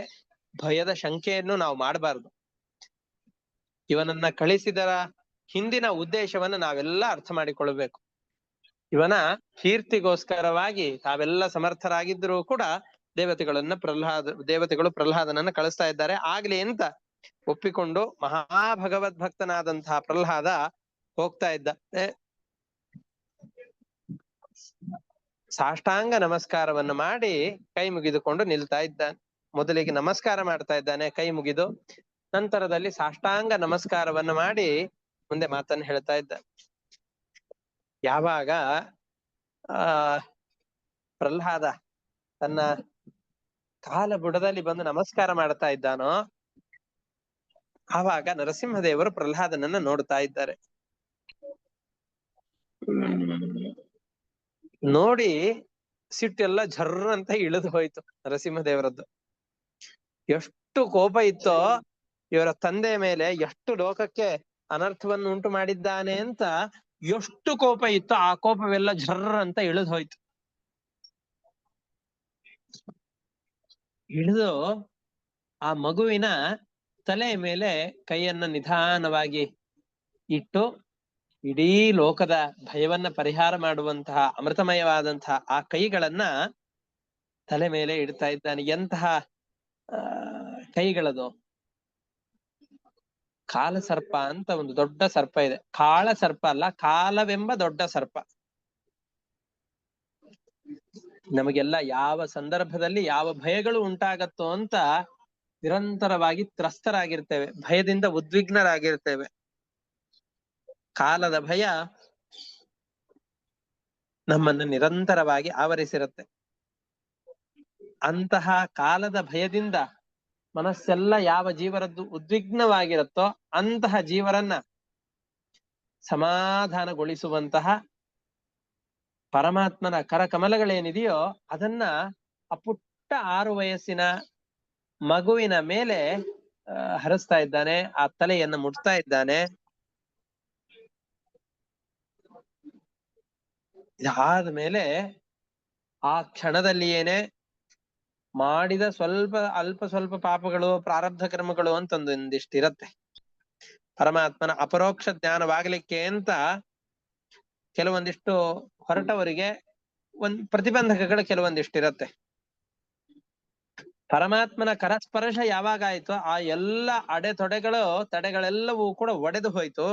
ಭಯದ ಶಂಕೆಯನ್ನು ನಾವು ಮಾಡಬಾರ್ದು. ಇವನನ್ನ ಕಳಿಸಿದರ ಹಿಂದಿನ ಉದ್ದೇಶವನ್ನು ನಾವೆಲ್ಲ ಅರ್ಥ ಮಾಡಿಕೊಳ್ಳಬೇಕು. ಇವನ ಕೀರ್ತಿಗೋಸ್ಕರವಾಗಿ ತಾವೆಲ್ಲ ಸಮರ್ಥರಾಗಿದ್ದರೂ ಕೂಡ ದೇವತೆಗಳು ಪ್ರಹ್ಲಾದನನ್ನ ಕಳಿಸ್ತಾ ಇದ್ದಾರೆ. ಆಗ್ಲಿ ಅಂತ ಒಪ್ಪಿಕೊಂಡು ಮಹಾಭಗವದ್ ಭಕ್ತನಾದಂತಹ ಪ್ರಹ್ಲಾದ ಹೋಗ್ತಾ ಇದ್ದ. ಸಾಷ್ಟಾಂಗ ನಮಸ್ಕಾರವನ್ನು ಮಾಡಿ ಕೈ ಮುಗಿದುಕೊಂಡು ನಿಲ್ತಾ ಇದ್ದಾನೆ. ಮೊದಲಿಗೆ ನಮಸ್ಕಾರ ಮಾಡ್ತಾ ಇದ್ದಾನೆ ಕೈ ಮುಗಿದು, ನಂತರದಲ್ಲಿ ಸಾಷ್ಟಾಂಗ ನಮಸ್ಕಾರವನ್ನು ಮಾಡಿ ಮುಂದೆ ಮಾತನ್ನು ಹೇಳ್ತಾ ಇದ್ದ. ಯಾವಾಗ ಪ್ರಹ್ಲಾದ ತನ್ನ ಕಾಲ ಬುಡದಲ್ಲಿ ಬಂದು ನಮಸ್ಕಾರ ಮಾಡ್ತಾ ಇದ್ದಾನೋ ಆವಾಗ ನರಸಿಂಹದೇವರು ಪ್ರಹ್ಲಾದನನ್ನ ನೋಡ್ತಾ ಇದ್ದಾರೆ. ನೋಡಿ ಸಿಟ್ಟೆಲ್ಲ ಝರ್ರ ಅಂತ ಇಳಿದು ಹೋಯ್ತು ನರಸಿಂಹದೇವರದ್ದು. ಎಷ್ಟು ಕೋಪ ಇತ್ತೋ ಇವರ ತಂದೆ ಮೇಲೆ, ಎಷ್ಟು ಲೋಕಕ್ಕೆ ಅನರ್ಥವನ್ನು ಉಂಟು ಮಾಡಿದ್ದಾನೆ ಅಂತ ಎಷ್ಟು ಕೋಪ ಇತ್ತೋ ಆ ಕೋಪವೆಲ್ಲ ಝರ್ರ ಅಂತ ಇಳಿದು ಹೋಯ್ತು. ಇಳಿದು ಆ ಮಗುವಿನ ತಲೆ ಮೇಲೆ ಕೈಯನ್ನ ನಿಧಾನವಾಗಿ ಇಟ್ಟು ಇಡೀ ಲೋಕದ ಭಯವನ್ನ ಪರಿಹಾರ ಮಾಡುವಂತಹ ಅಮೃತಮಯವಾದಂತಹ ಆ ಕೈಗಳನ್ನ ತಲೆ ಮೇಲೆ ಇಡ್ತಾ ಇದ್ದಾನೆ. ಎಂತಹ ಕೈಗಳದು! ಕಾಲಸರ್ಪ ಅಂತ ಒಂದು ದೊಡ್ಡ ಸರ್ಪ ಇದೆ. ಕಾಳ ಸರ್ಪ ಅಲ್ಲ, ಕಾಲವೆಂಬ ದೊಡ್ಡ ಸರ್ಪ. ನಮಗೆಲ್ಲ ಯಾವ ಸಂದರ್ಭದಲ್ಲಿ ಯಾವ ಭಯಗಳು ಉಂಟಾಗತ್ತೋ ಅಂತ ನಿರಂತರವಾಗಿ ತ್ರಸ್ತರಾಗಿರ್ತೇವೆ, ಭಯದಿಂದ ಉದ್ವಿಗ್ನರಾಗಿರ್ತೇವೆ. ಕಾಲದ ಭಯ ನಮ್ಮನ್ನು ನಿರಂತರವಾಗಿ ಆವರಿಸಿರುತ್ತೆ. ಅಂತಹ ಕಾಲದ ಭಯದಿಂದ ಮನಸ್ಸೆಲ್ಲ ಯಾವ ಜೀವರದ್ದು ಉದ್ವಿಗ್ನವಾಗಿರುತ್ತೋ ಅಂತಹ ಜೀವರನ್ನ ಸಮಾಧಾನಗೊಳಿಸುವಂತಹ ಪರಮಾತ್ಮನ ಕರಕಮಲಗಳೇನಿದೆಯೋ ಅದನ್ನ ಆ ಪುಟ್ಟ 6 ವಯಸ್ಸಿನ ಮಗುವಿನ ಮೇಲೆ ಹರಿಸ್ತಾ ಇದ್ದಾನೆ, ಆ ತಲೆಯನ್ನು ಮುಟ್ತಾ ಇದ್ದಾನೆ. ಇದಾದ ಮೇಲೆ ಆ ಕ್ಷಣದಲ್ಲಿಯೇನೆ ಮಾಡಿದ ಅಲ್ಪ ಸ್ವಲ್ಪ ಪಾಪಗಳು, ಪ್ರಾರಬ್ಧ ಕರ್ಮಗಳು ಅಂತ ಒಂದಿಷ್ಟಿರತ್ತೆ. ಪರಮಾತ್ಮನ ಅಪರೋಕ್ಷ ಜ್ಞಾನವಾಗಲಿಕ್ಕೆ ಅಂತ ಕೆಲವೊಂದಿಷ್ಟು ಹೊರಟವರಿಗೆ ಪ್ರತಿಬಂಧಕಗಳು ಕೆಲವೊಂದಿಷ್ಟಿರತ್ತೆ. ಪರಮಾತ್ಮನ ಕರಸ್ಪರ್ಶ ಯಾವಾಗ ಆಯ್ತೋ ಆ ಎಲ್ಲ ತಡೆಗಳೆಲ್ಲವೂ ಕೂಡ ಒಡೆದು ಹೋಯ್ತು.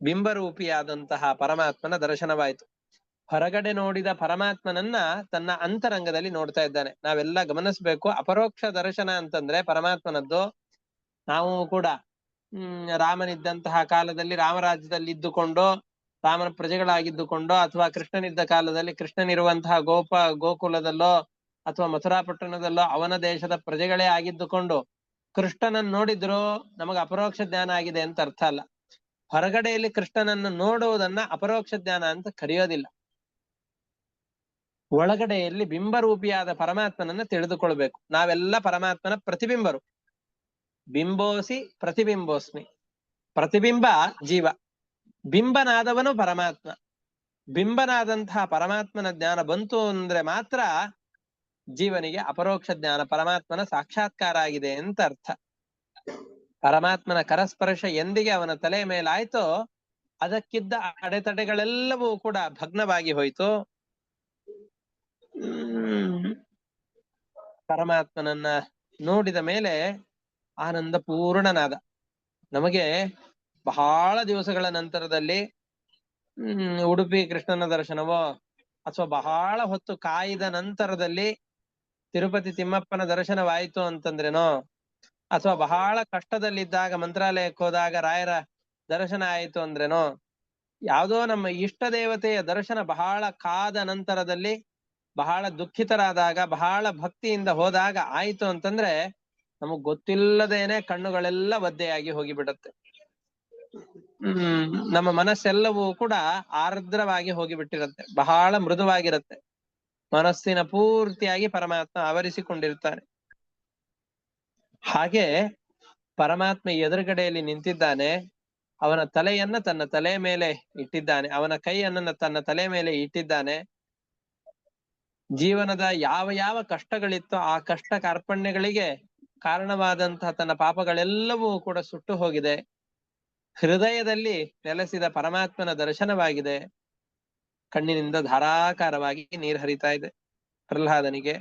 ಬಿಂಬರೂಪಿಯಾದಂತಹ ಪರಮಾತ್ಮನ ದರ್ಶನವಾಯಿತು. ಹೊರಗಡೆ ನೋಡಿದ ಪರಮಾತ್ಮನನ್ನ ತನ್ನ ಅಂತರಂಗದಲ್ಲಿ ನೋಡ್ತಾ ಇದ್ದಾನೆ. ನಾವೆಲ್ಲ ಗಮನಿಸ್ಬೇಕು. ಅಪರೋಕ್ಷ ದರ್ಶನ ಅಂತಂದ್ರೆ ಪರಮಾತ್ಮನದ್ದು. ನಾವು ಕೂಡ ರಾಮನಿದ್ದಂತಹ ಕಾಲದಲ್ಲಿ ರಾಮರಾಜ್ಯದಲ್ಲಿ ಇದ್ದುಕೊಂಡು ರಾಮನ ಪ್ರಜೆಗಳಾಗಿದ್ದುಕೊಂಡು, ಅಥವಾ ಕೃಷ್ಣನಿದ್ದ ಕಾಲದಲ್ಲಿ ಕೃಷ್ಣನಿರುವಂತಹ ಗೋಕುಲದಲ್ಲೋ ಅಥವಾ ಮಥುರಾ ಪಟ್ಟಣದಲ್ಲೋ ಅವನ ದೇಶದ ಪ್ರಜೆಗಳೇ ಆಗಿದ್ದುಕೊಂಡು ಕೃಷ್ಣನನ್ನು ನೋಡಿದ್ರು ನಮಗೆ ಅಪರೋಕ್ಷ ಜ್ಞಾನ ಆಗಿದೆ ಅಂತ ಅರ್ಥ ಅಲ್ಲ. ಹೊರಗಡೆಯಲ್ಲಿ ಕೃಷ್ಣನನ್ನು ನೋಡುವುದನ್ನ ಅಪರೋಕ್ಷ ಜ್ಞಾನ ಅಂತ ಕರೆಯೋದಿಲ್ಲ. ಒಳಗಡೆಯಲ್ಲಿ ಬಿಂಬರೂಪಿಯಾದ ಪರಮಾತ್ಮನನ್ನ ತಿಳಿದುಕೊಳ್ಬೇಕು. ನಾವೆಲ್ಲ ಪರಮಾತ್ಮನ ಪ್ರತಿಬಿಂಬರು. ಬಿಂಬೋಸಿ ಪ್ರತಿಬಿಂಬೋಸ್ಮಿ. ಪ್ರತಿಬಿಂಬ ಜೀವ, ಬಿಂಬನಾದವನು ಪರಮಾತ್ಮ. ಬಿಂಬನಾದಂತಹ ಪರಮಾತ್ಮನ ಜ್ಞಾನ ಬಂತು ಅಂದ್ರೆ ಮಾತ್ರ ಜೀವನಿಗೆ ಅಪರೋಕ್ಷ ಜ್ಞಾನ, ಪರಮಾತ್ಮನ ಸಾಕ್ಷಾತ್ಕಾರ ಆಗಿದೆ ಅಂತ ಅರ್ಥ. ಪರಮಾತ್ಮನ ಕರಸ್ಪರ್ಶ ಎಂದಿಗೆ ಅವನ ತಲೆಯ ಮೇಲಾಯ್ತೋ ಅದಕ್ಕಿದ್ದ ಅಡೆತಡೆಗಳೆಲ್ಲವೂ ಕೂಡ ಭಗ್ನವಾಗಿ ಹೋಯ್ತು. ಪರಮಾತ್ಮನನ್ನ ನೋಡಿದ ಮೇಲೆ ಆನಂದ ಪೂರ್ಣನಾದ. ನಮಗೆ ಬಹಳ ದಿವಸಗಳ ನಂತರದಲ್ಲಿ ಉಡುಪಿ ಕೃಷ್ಣನ ದರ್ಶನವೋ ಅಥವಾ ಬಹಳ ಹೊತ್ತು ಕಾಯ್ದ ನಂತರದಲ್ಲಿ ತಿರುಪತಿ ತಿಮ್ಮಪ್ಪನ ದರ್ಶನವಾಯಿತು ಅಂತಂದ್ರೇನೋ, ಅಥವಾ ಬಹಳ ಕಷ್ಟದಲ್ಲಿದ್ದಾಗ ಮಂತ್ರಾಲಯಕ್ಕೆ ಹೋದಾಗ ರಾಯರ ದರ್ಶನ ಆಯಿತು ಅಂದ್ರೇನೋ, ಯಾವುದೋ ನಮ್ಮ ಇಷ್ಟ ದೇವತೆಯ ದರ್ಶನ ಬಹಳ ಕಾದ ನಂತರದಲ್ಲಿ ಬಹಳ ದುಃಖಿತರಾದಾಗ ಬಹಳ ಭಕ್ತಿಯಿಂದ ಹೋದಾಗ ಆಯ್ತು ಅಂತಂದ್ರೆ ನಮಗ್ ಗೊತ್ತಿಲ್ಲದೇನೆ ಕಣ್ಣುಗಳೆಲ್ಲ ಒದ್ದೆಯಾಗಿ ಹೋಗಿಬಿಡತ್ತೆ. ನಮ್ಮ ಮನಸ್ಸೆಲ್ಲವೂ ಕೂಡ ಆರ್ದ್ರವಾಗಿ ಹೋಗಿಬಿಟ್ಟಿರತ್ತೆ, ಬಹಳ ಮೃದುವಾಗಿರತ್ತೆ. ಮನಸ್ಸಿನ ಪೂರ್ತಿಯಾಗಿ ಪರಮಾತ್ಮ ಆವರಿಸಿಕೊಂಡಿರ್ತಾನೆ. ಹಾಗೆ ಪರಮಾತ್ಮ ಎದುರುಗಡೆಯಲ್ಲಿ ನಿಂತಿದ್ದಾನೆ. ಅವನ ತಲೆಯನ್ನ ತನ್ನ ತಲೆ ಮೇಲೆ ಇಟ್ಟಿದ್ದಾನೆ, ಅವನ ಕೈಯನ್ನ ತನ್ನ ತಲೆ ಮೇಲೆ ಇಟ್ಟಿದ್ದಾನೆ. ಜೀವನದ ಯಾವ ಯಾವ ಕಷ್ಟಗಳಿತ್ತೋ ಆ ಕಷ್ಟ ಕಾರ್ಪಣ್ಯಗಳಿಗೆ ಕಾರಣವಾದಂತಹ ತನ್ನ ಪಾಪಗಳೆಲ್ಲವೂ ಕೂಡ ಸುಟ್ಟು ಹೋಗಿದೆ. ಹೃದಯದಲ್ಲಿ ನೆಲೆಸಿದ ಪರಮಾತ್ಮನ ದರ್ಶನವಾಗಿದೆ. ಕಣ್ಣಿನಿಂದ ಧಾರಾಕಾರವಾಗಿ ನೀರು ಹರಿತಾ ಇದೆ ಪ್ರಹ್ಲಾದನಿಗೆ.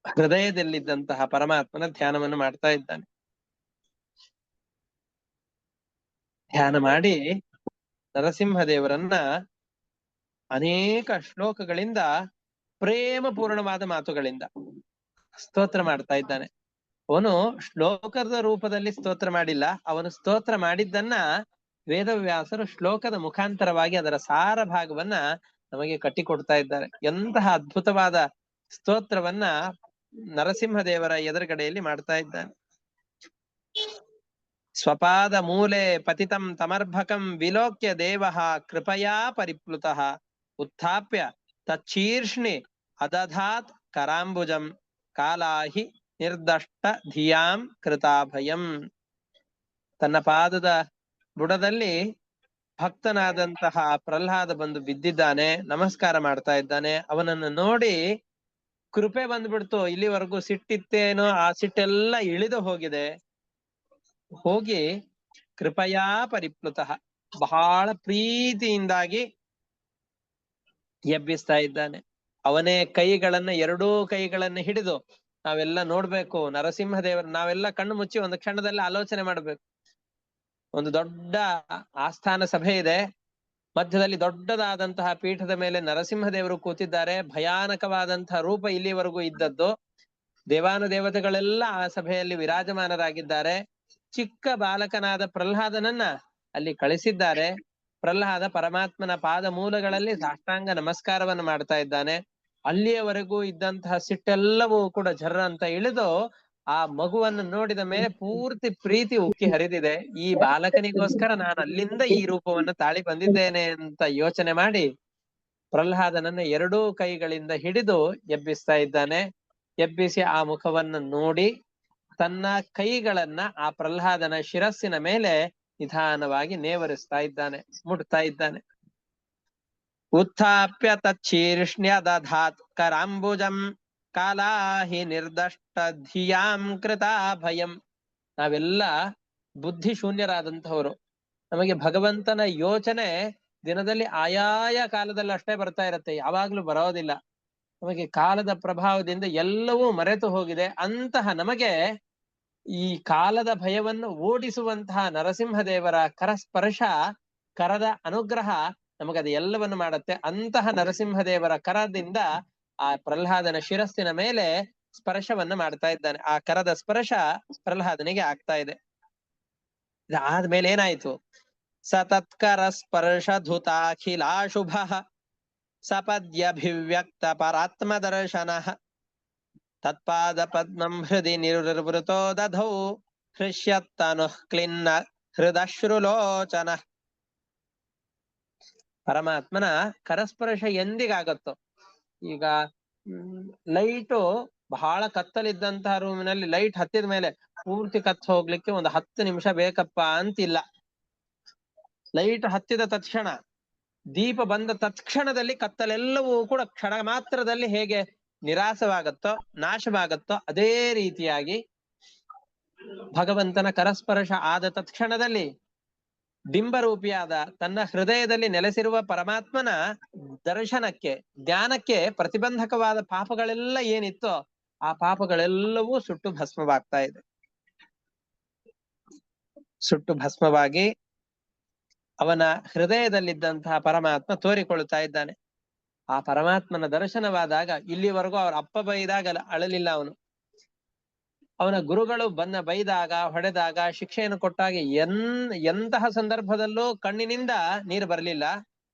ಹೃದಯದಲ್ಲಿದ್ದಂತಹ ಪರಮಾತ್ಮನ ಧ್ಯಾನವನ್ನು ಮಾಡ್ತಾ ಇದ್ದಾನೆ. ಧ್ಯಾನ ಮಾಡಿ ನರಸಿಂಹದೇವರನ್ನ ಅನೇಕ ಶ್ಲೋಕಗಳಿಂದ ಪ್ರೇಮ ಪೂರ್ಣವಾದ ಮಾತುಗಳಿಂದ ಸ್ತೋತ್ರ ಮಾಡ್ತಾ ಇದ್ದಾನೆ. ಅವನು ಶ್ಲೋಕದ ರೂಪದಲ್ಲಿ ಸ್ತೋತ್ರ ಮಾಡಿಲ್ಲ, ಅವನು ಸ್ತೋತ್ರ ಮಾಡಿದ್ದನ್ನ ವೇದವ್ಯಾಸರು ಶ್ಲೋಕದ ಮುಖಾಂತರವಾಗಿ ಅದರ ಸಾರ ಭಾಗವನ್ನ ನಮಗೆ ಕಟ್ಟಿಕೊಡ್ತಾ ಇದ್ದಾರೆ. ಎಂತಹ ಅದ್ಭುತವಾದ ಸ್ತೋತ್ರವನ್ನ ನರಸಿಂಹದೇವರ ಎದುರುಗಡೆಯಲ್ಲಿ ಮಾಡ್ತಾ ಇದ್ದಾನೆ. ಸ್ವಪಾದ ಮೂಲೆ ಪತಿತಂ ತಮರ್ಭಕಂ ವಿಲೋಕ್ಯ ದೇವಃ ಕೃಪಯಾ ಪರಿಪ್ಲುತಃ ಉತ್ಥಾಪ್ಯ ತಚ್ಛೀರ್ಷ್ಣಿ ಅದಧಾತ್ ಕರಾಂಬುಜಂ ಕಾಲಾಹಿ ನಿರ್ದಷ್ಟ ಧಿಯಾಂ ಕೃತಾಭಯಂ. ತನ್ನ ಪಾದದ ಬುಡದಲ್ಲಿ ಭಕ್ತನಾದಂತಹ ಪ್ರಹ್ಲಾದ ಬಂದು ಬಿದ್ದಿದ್ದಾನೆ, ನಮಸ್ಕಾರ ಮಾಡ್ತಾ ಇದ್ದಾನೆ. ಅವನನ್ನು ನೋಡಿ ಕೃಪೆ ಬಂದ್ಬಿಡ್ತು. ಇಲ್ಲಿವರೆಗೂ ಸಿಟ್ಟಿತ್ತೇನೋ ಆ ಸಿಟ್ಟೆಲ್ಲ ಇಳಿದು ಹೋಗಿದೆ. ಹೋಗಿ ಕೃಪಯಾ ಪರಿಪ್ಲುತಃ ಬಹಳ ಪ್ರೀತಿಯಿಂದಾಗಿ ಎಬ್ಬಿಸ್ತಾ ಇದ್ದಾನೆ. ಅವನೇ ಕೈಗಳನ್ನ, ಎರಡೂ ಕೈಗಳನ್ನ ಹಿಡಿದು, ನಾವೆಲ್ಲ ನೋಡ್ಬೇಕು ನರಸಿಂಹದೇವರ, ನಾವೆಲ್ಲ ಕಣ್ಣು ಮುಚ್ಚಿ ಒಂದು ಕ್ಷಣದಲ್ಲಿ ಆಲೋಚನೆ ಮಾಡ್ಬೇಕು. ಒಂದು ದೊಡ್ಡ ಆಸ್ಥಾನ ಸಭೆ ಇದೆ, ಮಧ್ಯದಲ್ಲಿ ದೊಡ್ಡದಾದಂತಹ ಪೀಠದ ಮೇಲೆ ನರಸಿಂಹದೇವರು ಕೂತಿದ್ದಾರೆ. ಭಯಾನಕವಾದಂತಹ ರೂಪ ಇಲ್ಲಿವರೆಗೂ ಇದ್ದದ್ದು. ದೇವಾನುದೇವತೆಗಳೆಲ್ಲ ಆ ಸಭೆಯಲ್ಲಿ ವಿರಾಜಮಾನರಾಗಿದ್ದಾರೆ. ಚಿಕ್ಕ ಬಾಲಕನಾದ ಪ್ರಹ್ಲಾದನನ್ನ ಅಲ್ಲಿ ಕಳಿಸಿದ್ದಾರೆ. ಪ್ರಹ್ಲಾದ ಪರಮಾತ್ಮನ ಪಾದ ಮೂಲಗಳಲ್ಲಿ ಸಾಷ್ಟಾಂಗ ನಮಸ್ಕಾರವನ್ನು ಮಾಡ್ತಾ ಇದ್ದಾನೆ. ಅಲ್ಲಿಯವರೆಗೂ ಇದ್ದಂತಹ ಸಿಟ್ಟೆಲ್ಲವೂ ಕೂಡ ಜರ್ರ ಅಂತ ಇಳಿದು ಆ ಮಗುವನ್ನು ನೋಡಿದ ಮೇಲೆ ಪೂರ್ತಿ ಪ್ರೀತಿ ಉಕ್ಕಿ ಹರಿದಿದೆ. ಈ ಬಾಲಕನಿಗೋಸ್ಕರ ನಾನು ಅಲ್ಲಿಂದ ಈ ರೂಪವನ್ನು ತಾಳಿ ಬಂದಿದ್ದೇನೆ ಅಂತ ಯೋಚನೆ ಮಾಡಿ ಪ್ರಹ್ಲಾದನನ್ನ ಎರಡೂ ಕೈಗಳಿಂದ ಹಿಡಿದು ಎಬ್ಬಿಸ್ತಾ ಇದ್ದಾನೆ. ಎಬ್ಬಿಸಿ ಆ ಮುಖವನ್ನು ನೋಡಿ ತನ್ನ ಕೈಗಳನ್ನ ಆ ಪ್ರಹ್ಲಾದನ ಶಿರಸ್ಸಿನ ಮೇಲೆ ನಿಧಾನವಾಗಿ ನೇವರಿಸ್ತಾ ಇದ್ದಾನೆ, ಮುಟ್ತಾ ಇದ್ದಾನೆ. ಉತ್ಥಾಪ್ಯ ತಚ್ಛೀರ್ಷ್ಣ್ಯ ದಧಾತ್ ಕರಾಂಬುಜಂ ಕಾಲಾಹಿ ನಿರ್ದಷ್ಟ ಧಿಯಾಂ ಕೃತಾ ಭಯಂ. ನಾವೆಲ್ಲ ಬುದ್ಧಿ ಶೂನ್ಯರಾದಂತಹವರು. ನಮಗೆ ಭಗವಂತನ ಯೋಚನೆ ದಿನದಲ್ಲಿ ಆಯಾಯ ಕಾಲದಲ್ಲಿ ಅಷ್ಟೇ ಬರ್ತಾ ಇರತ್ತೆ, ಯಾವಾಗ್ಲೂ ಬರೋದಿಲ್ಲ. ನಮಗೆ ಕಾಲದ ಪ್ರಭಾವದಿಂದ ಎಲ್ಲವೂ ಮರೆತು ಹೋಗಿದೆ. ಅಂತಹ ನಮಗೆ ಈ ಕಾಲದ ಭಯವನ್ನು ಓಡಿಸುವಂತಹ ನರಸಿಂಹದೇವರ ಕರಸ್ಪರ್ಶ ಕರದ ಅನುಗ್ರಹ ನಮಗದು ಎಲ್ಲವನ್ನು ಮಾಡುತ್ತೆ. ಅಂತಹ ನರಸಿಂಹದೇವರ ಕರದಿಂದ ಆ ಪ್ರಹ್ಲಾದನ ಶಿರಸ್ಸಿನ ಮೇಲೆ ಸ್ಪರ್ಶವನ್ನ ಮಾಡ್ತಾ ಇದ್ದಾನೆ. ಆ ಕರದ ಸ್ಪರ್ಶ ಪ್ರಹ್ಲಾದನಿಗೆ ಆಗ್ತಾ ಇದೆ. ಇದಾದ್ಮೇಲೆ ಏನಾಯ್ತು? ಸತತ್ಕರ ಸ್ಪರ್ಶ ಧುತಾಖಿಲಾಶುಭ ಸಪದ್ಯಭಿವ್ಯಕ್ತ ಪರಾತ್ಮ ದರ್ಶನ ತತ್ಪಾದ ಪದ್ಮಂ ಹೃದಯ ನಿರ್ವೃತೋ ದಧೌ ಹೃಷ್ಯತ್ತನು ಕ್ಲಿನ್ನ ಹೃದಶ್ರುಲೋಚನ. ಪರಮಾತ್ಮನ ಕರಸ್ಪರ್ಶ ಎಂದಿಗಾಗತ್ತೋ, ಈಗ ಲೈಟು ಬಹಳ ಕತ್ತಲಿದ್ದಂತಹ ರೂಮಿನಲ್ಲಿ ಲೈಟ್ ಹತ್ತಿದ ಮೇಲೆ ಪೂರ್ತಿ ಕತ್ತು ಹೋಗ್ಲಿಕ್ಕೆ ಒಂದು 10 ನಿಮಿಷ ಬೇಕಪ್ಪ ಅಂತಿಲ್ಲ. ಲೈಟ್ ಹತ್ತಿದ ತಕ್ಷಣ, ದೀಪ ಬಂದ ತಕ್ಷಣದಲ್ಲಿ ಕತ್ತಲೆಲ್ಲವೂ ಕೂಡ ಕ್ಷಣ ಮಾತ್ರದಲ್ಲಿ ಹೇಗೆ ನಿರಾಸವಾಗತ್ತೋ, ನಾಶವಾಗತ್ತೋ, ಅದೇ ರೀತಿಯಾಗಿ ಭಗವಂತನ ಕರಸ್ಪರ್ಶ ಆದ ತಕ್ಷಣದಲ್ಲಿ ಬಿಂಬರೂಪಿಯಾದ ತನ್ನ ಹೃದಯದಲ್ಲಿ ನೆಲೆಸಿರುವ ಪರಮಾತ್ಮನ ದರ್ಶನಕ್ಕೆ, ಜ್ಞಾನಕ್ಕೆ ಪ್ರತಿಬಂಧಕವಾದ ಪಾಪಗಳೆಲ್ಲ ಏನಿತ್ತೋ ಆ ಪಾಪಗಳೆಲ್ಲವೂ ಸುಟ್ಟು ಭಸ್ಮವಾಗ್ತಾ ಇದೆ. ಸುಟ್ಟು ಭಸ್ಮವಾಗಿ ಅವನ ಹೃದಯದಲ್ಲಿದ್ದಂತಹ ಪರಮಾತ್ಮ ತೋರಿಕೊಳ್ತಾ ಇದ್ದಾನೆ. ಆ ಪರಮಾತ್ಮನ ದರ್ಶನವಾದಾಗ ಇಲ್ಲಿವರೆಗೂ ಅವ್ರ ಅಪ್ಪ ಬೈದಾಗ ಅಳಲಿಲ್ಲ ಅವನು. ಅವನ ಗುರುಗಳು ಬೈದಾಗ, ಹೊಡೆದಾಗ, ಶಿಕ್ಷೆಯನ್ನು ಕೊಟ್ಟಾಗ ಎಂತಹ ಸಂದರ್ಭದಲ್ಲೂ ಕಣ್ಣಿನಿಂದ ನೀರು ಬರಲಿಲ್ಲ,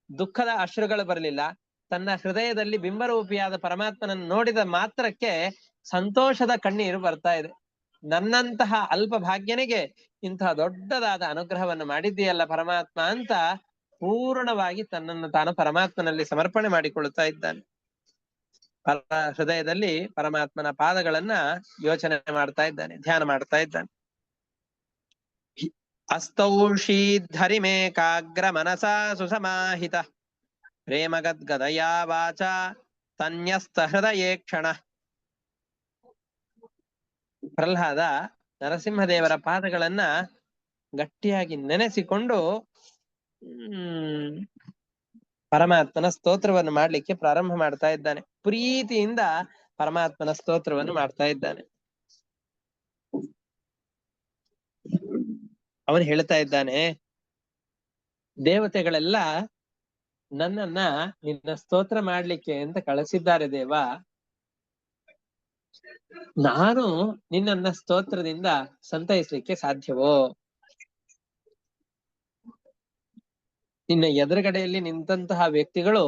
ದುಃಖದ ಅಶ್ರುಗಳು ಬರಲಿಲ್ಲ. ತನ್ನ ಹೃದಯದಲ್ಲಿ ಬಿಂಬರೂಪಿಯಾದ ಪರಮಾತ್ಮನನ್ನು ನೋಡಿದ ಮಾತ್ರಕ್ಕೆ ಸಂತೋಷದ ಕಣ್ಣೀರು ಬರ್ತಾ ಇದೆ. ನನ್ನಂತಹ ಅಲ್ಪ ಭಾಗ್ಯನಿಗೆ ಇಂತಹ ದೊಡ್ಡದಾದ ಅನುಗ್ರಹವನ್ನು ಮಾಡಿದ್ದೀಯಲ್ಲ ಪರಮಾತ್ಮ ಅಂತ ಪೂರ್ಣವಾಗಿ ತನ್ನನ್ನು ತಾನು ಪರಮಾತ್ಮನಲ್ಲಿ ಸಮರ್ಪಣೆ ಮಾಡಿಕೊಳ್ಳುತ್ತಾ ಇದ್ದಾನೆ. ಹೃದಯದಲ್ಲಿ ಪರಮಾತ್ಮನ ಪಾದಗಳನ್ನ ಯೋಚನೆ ಮಾಡ್ತಾ ಇದ್ದಾನೆ, ಧ್ಯಾನ ಮಾಡ್ತಾ ಇದ್ದಾನೆ. ಅಸ್ತೌಷೀಧರಿಮೇಕಾಗ್ರ ಮನಸಾ ಸುಸಮಾಹಿತ ಪ್ರೇಮಗದ್ಗದಯಾ ವಾಚ ತನ್ಯಸ್ತ ಹೃದಯೇ ಕ್ಷಣ. ಪ್ರಹ್ಲಾದ ನರಸಿಂಹದೇವರ ಪಾದಗಳನ್ನ ಗಟ್ಟಿಯಾಗಿ ನೆನೆಸಿಕೊಂಡು ಪರಮಾತ್ಮನ ಸ್ತೋತ್ರವನ್ನು ಮಾಡ್ಲಿಕ್ಕೆ ಪ್ರಾರಂಭ ಮಾಡ್ತಾ ಇದ್ದಾನೆ. ಪ್ರೀತಿಯಿಂದ ಪರಮಾತ್ಮನ ಸ್ತೋತ್ರವನ್ನು ಮಾಡ್ತಾ ಇದ್ದಾನೆ. ಅವನು ಹೇಳ್ತಾ ಇದ್ದಾನೆ, ದೇವತೆಗಳೆಲ್ಲ ನನ್ನನ್ನ ನಿನ್ನ ಸ್ತೋತ್ರ ಮಾಡ್ಲಿಕ್ಕೆ ಅಂತ ಕಳಿಸಿದ್ದಾರೆ ದೇವ. ನಾನು ನಿನ್ನನ್ನ ಸ್ತೋತ್ರದಿಂದ ಸಂತೈಸ್ಲಿಕ್ಕೆ ಸಾಧ್ಯವೋ? ನಿನ್ನ ಎದುರುಗಡೆಯಲ್ಲಿ ನಿಂತಹ ವ್ಯಕ್ತಿಗಳು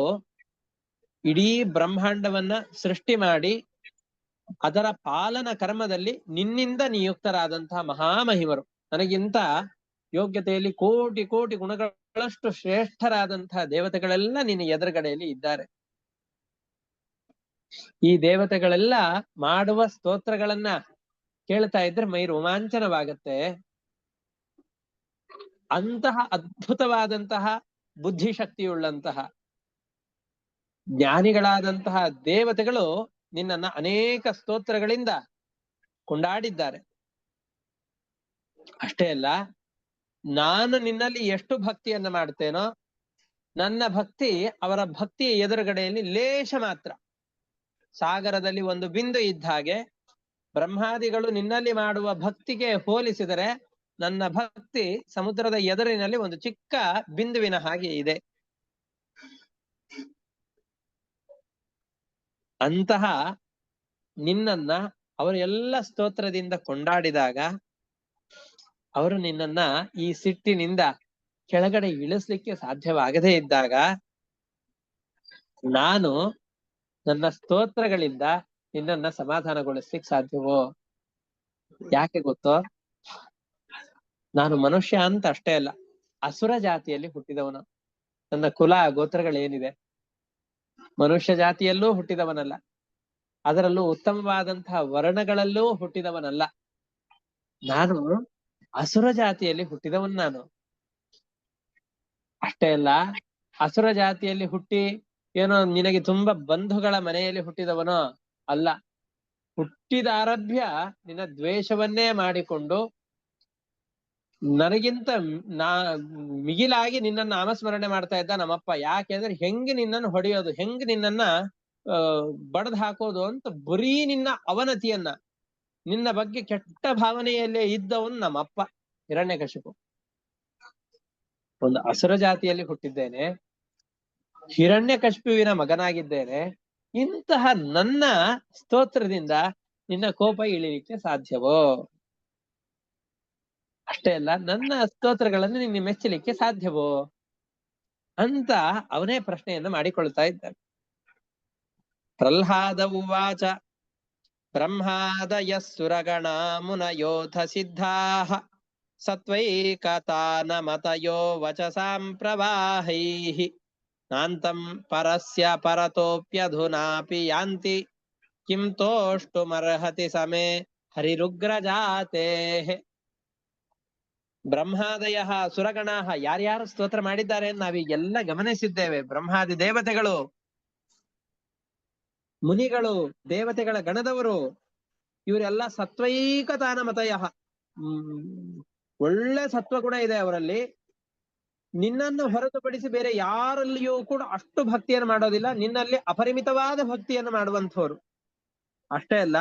ಇಡೀ ಬ್ರಹ್ಮಾಂಡವನ್ನ ಸೃಷ್ಟಿ ಮಾಡಿ ಅದರ ಪಾಲನ ಕರ್ಮದಲ್ಲಿ ನಿನ್ನಿಂದ ನಿಯುಕ್ತರಾದಂತಹ ಮಹಾಮಹಿಮರು, ನನಗಿಂತ ಯೋಗ್ಯತೆಯಲ್ಲಿ ಕೋಟಿ ಕೋಟಿ ಗುಣಗಳಷ್ಟು ಶ್ರೇಷ್ಠರಾದಂತಹ ದೇವತೆಗಳೆಲ್ಲ ನಿನ್ನ ಎದುರುಗಡೆಯಲ್ಲಿ ಇದ್ದಾರೆ. ಈ ದೇವತೆಗಳೆಲ್ಲ ಮಾಡುವ ಸ್ತೋತ್ರಗಳನ್ನ ಕೇಳ್ತಾ ಇದ್ರೆ ಮೈ ರೋಮಾಂಚನವಾಗತ್ತೆ. ಅಂತಹ ಅದ್ಭುತವಾದಂತಹ ಬುದ್ಧಿಶಕ್ತಿಯುಳ್ಳಂತಹ ಜ್ಞಾನಿಗಳಾದಂತಹ ದೇವತೆಗಳು ನಿನ್ನನ್ನ ಅನೇಕ ಸ್ತೋತ್ರಗಳಿಂದ ಕೊಂಡಾಡಿದ್ದಾರೆ. ಅಷ್ಟೇ ಅಲ್ಲ, ನಾನು ನಿನ್ನಲ್ಲಿ ಎಷ್ಟು ಭಕ್ತಿಯನ್ನ ಮಾಡ್ತೇನೋ ನನ್ನ ಭಕ್ತಿ ಅವರ ಭಕ್ತಿಯ ಎದುರುಗಡೆಯಲ್ಲಿ ಲೇಷ ಮಾತ್ರ. ಸಾಗರದಲ್ಲಿ ಒಂದು ಬಿಂದು ಇದ್ದ ಹಾಗೆ ಬ್ರಹ್ಮಾದಿಗಳು ನಿನ್ನಲ್ಲಿ ಮಾಡುವ ಭಕ್ತಿಗೆ ಹೋಲಿಸಿದರೆ ನನ್ನ ಭಕ್ತಿ ಸಮುದ್ರದ ಎದುರಿನಲ್ಲಿ ಒಂದು ಚಿಕ್ಕ ಬಿಂದುವಿನ ಹಾಗೆ ಇದೆ. ಅಂತಹ ನಿನ್ನನ್ನ ಅವರು ಎಲ್ಲ ಸ್ತೋತ್ರದಿಂದ ಕೊಂಡಾಡಿದಾಗ ಅವರು ನಿನ್ನನ್ನ ಈ ಸಿಟ್ಟಿನಿಂದ ಕೆಳಗಡೆ ಇಳಿಸ್ಲಿಕ್ಕೆ ಸಾಧ್ಯವಾಗದೇ ಇದ್ದಾಗ ನಾನು ನನ್ನ ಸ್ತೋತ್ರಗಳಿಂದ ನಿನ್ನನ್ನ ಸಮಾಧಾನಗೊಳಿಸ್ಲಿಕ್ಕೆ ಸಾಧ್ಯವೋ? ಯಾಕೆ ಗೊತ್ತೋ? ನಾನು ಮನುಷ್ಯ ಅಂತ ಅಷ್ಟೇ ಅಲ್ಲ, ಅಸುರ ಜಾತಿಯಲ್ಲಿ ಹುಟ್ಟಿದವನು. ನನ್ನ ಕುಲ ಗೋತ್ರಗಳೇನಿದೆ ಮನುಷ್ಯ ಜಾತಿಯಲ್ಲೂ ಹುಟ್ಟಿದವನಲ್ಲ, ಅದರಲ್ಲೂ ಉತ್ತಮವಾದಂತಹ ವರ್ಣಗಳಲ್ಲೂ ಹುಟ್ಟಿದವನಲ್ಲ. ನಾನು ಅಸುರ ಜಾತಿಯಲ್ಲಿ ಹುಟ್ಟಿದವನು. ನಾನು ಅಷ್ಟೇ ಅಲ್ಲ, ಅಸುರ ಜಾತಿಯಲ್ಲಿ ಹುಟ್ಟಿ ಏನೋ ನಿನಗೆ ತುಂಬಾ ಬಂಧುಗಳ ಮನೆಯಲ್ಲಿ ಹುಟ್ಟಿದವನೋ ಅಲ್ಲ. ಹುಟ್ಟಿದ ಆರಭ್ಯ ನಿನ್ನ ದ್ವೇಷವನ್ನೇ ಮಾಡಿಕೊಂಡು ನನಗಿಂತ ಮಿಗಿಲಾಗಿ ನಿನ್ನನ್ನು ನಾಮಸ್ಮರಣೆ ಮಾಡ್ತಾ ಇದ್ದ ನಮ್ಮಪ್ಪ. ಯಾಕೆಂದ್ರೆ ಹೆಂಗೆ ನಿನ್ನನ್ನು ಹೊಡೆಯೋದು, ಹೆಂಗೆ ನಿನ್ನನ್ನ ಬಡದ್ ಹಾಕೋದು ಅಂತ ಬರೀ ನಿನ್ನ ಅವನತಿಯನ್ನ, ನಿನ್ನ ಬಗ್ಗೆ ಕೆಟ್ಟ ಭಾವನೆಯಲ್ಲೇ ಇದ್ದವನು ನಮ್ಮಪ್ಪ ಹಿರಣ್ಯಕಶಿಪು. ಒಂದು ಅಸುರ ಜಾತಿಯಲ್ಲಿ ಹುಟ್ಟಿದ್ದೇನೆ, ಹಿರಣ್ಯಕಶಿಪುವಿನ ಮಗನಾಗಿದ್ದೇನೆ. ಇಂತಹ ನನ್ನ ಸ್ತೋತ್ರದಿಂದ ನಿನ್ನ ಕೋಪ ಇಳಿಲಿಕ್ಕೆ ಸಾಧ್ಯವೋ? ಅಷ್ಟೇ ಅಲ್ಲ, ನನ್ನ ಸ್ತೋತ್ರಗಳನ್ನು ನಿನ್ನ ಮೆಚ್ಚಲಿಕ್ಕೆ ಸಾಧ್ಯವೋ ಅಂತ ಅವನೇ ಪ್ರಶ್ನೆಯನ್ನು ಮಾಡಿಕೊಳ್ತಾ ಇದ್ದಾನೆ. ಪ್ರಹ್ಲಾದ ಉವಾಚ ಬ್ರಹ್ಮಾದಯ ಸುರಗಣ ಮುನಯೋಥ ಸಿದ್ಧಾಃ ಸತ್ವೈಕತಾನಮತಯೋ ವಚಸಾಂ ಪ್ರವಾಹೈಃ ನಾಂತಂ ಪರಸ್ಯ ಪರತೋಪ್ಯಧುನಾಪಿ ಯಾಂತಿ ಕಿಂ ತೋಷ್ಟುಮರ್ಹತಿ ಸಮೇ ಹರಿರುಗ್ರಜಾತೇಃ. ಬ್ರಹ್ಮಾದಯ ಸುರಗಣಾಹ, ಯಾರ್ಯಾರು ಸ್ತೋತ್ರ ಮಾಡಿದ್ದಾರೆ ನಾವೀಗೆಲ್ಲ ಗಮನಿಸಿದ್ದೇವೆ. ಬ್ರಹ್ಮಾದಿ ದೇವತೆಗಳು, ಮುನಿಗಳು, ದೇವತೆಗಳ ಗಣದವರು, ಇವರೆಲ್ಲ ಸತ್ವೈಕತಾನ ಮತಯ, ಒಳ್ಳೆ ಸತ್ವಗುಣ ಇದೆ ಅವರಲ್ಲಿ. ನಿನ್ನನ್ನು ಹೊರತುಪಡಿಸಿ ಬೇರೆ ಯಾರಲ್ಲಿಯೂ ಕೂಡ ಅಷ್ಟು ಭಕ್ತಿಯನ್ನು ಮಾಡೋದಿಲ್ಲ, ನಿನ್ನಲ್ಲಿ ಅಪರಿಮಿತವಾದ ಭಕ್ತಿಯನ್ನು ಮಾಡುವಂಥವ್ರು. ಅಷ್ಟೇ ಅಲ್ಲ,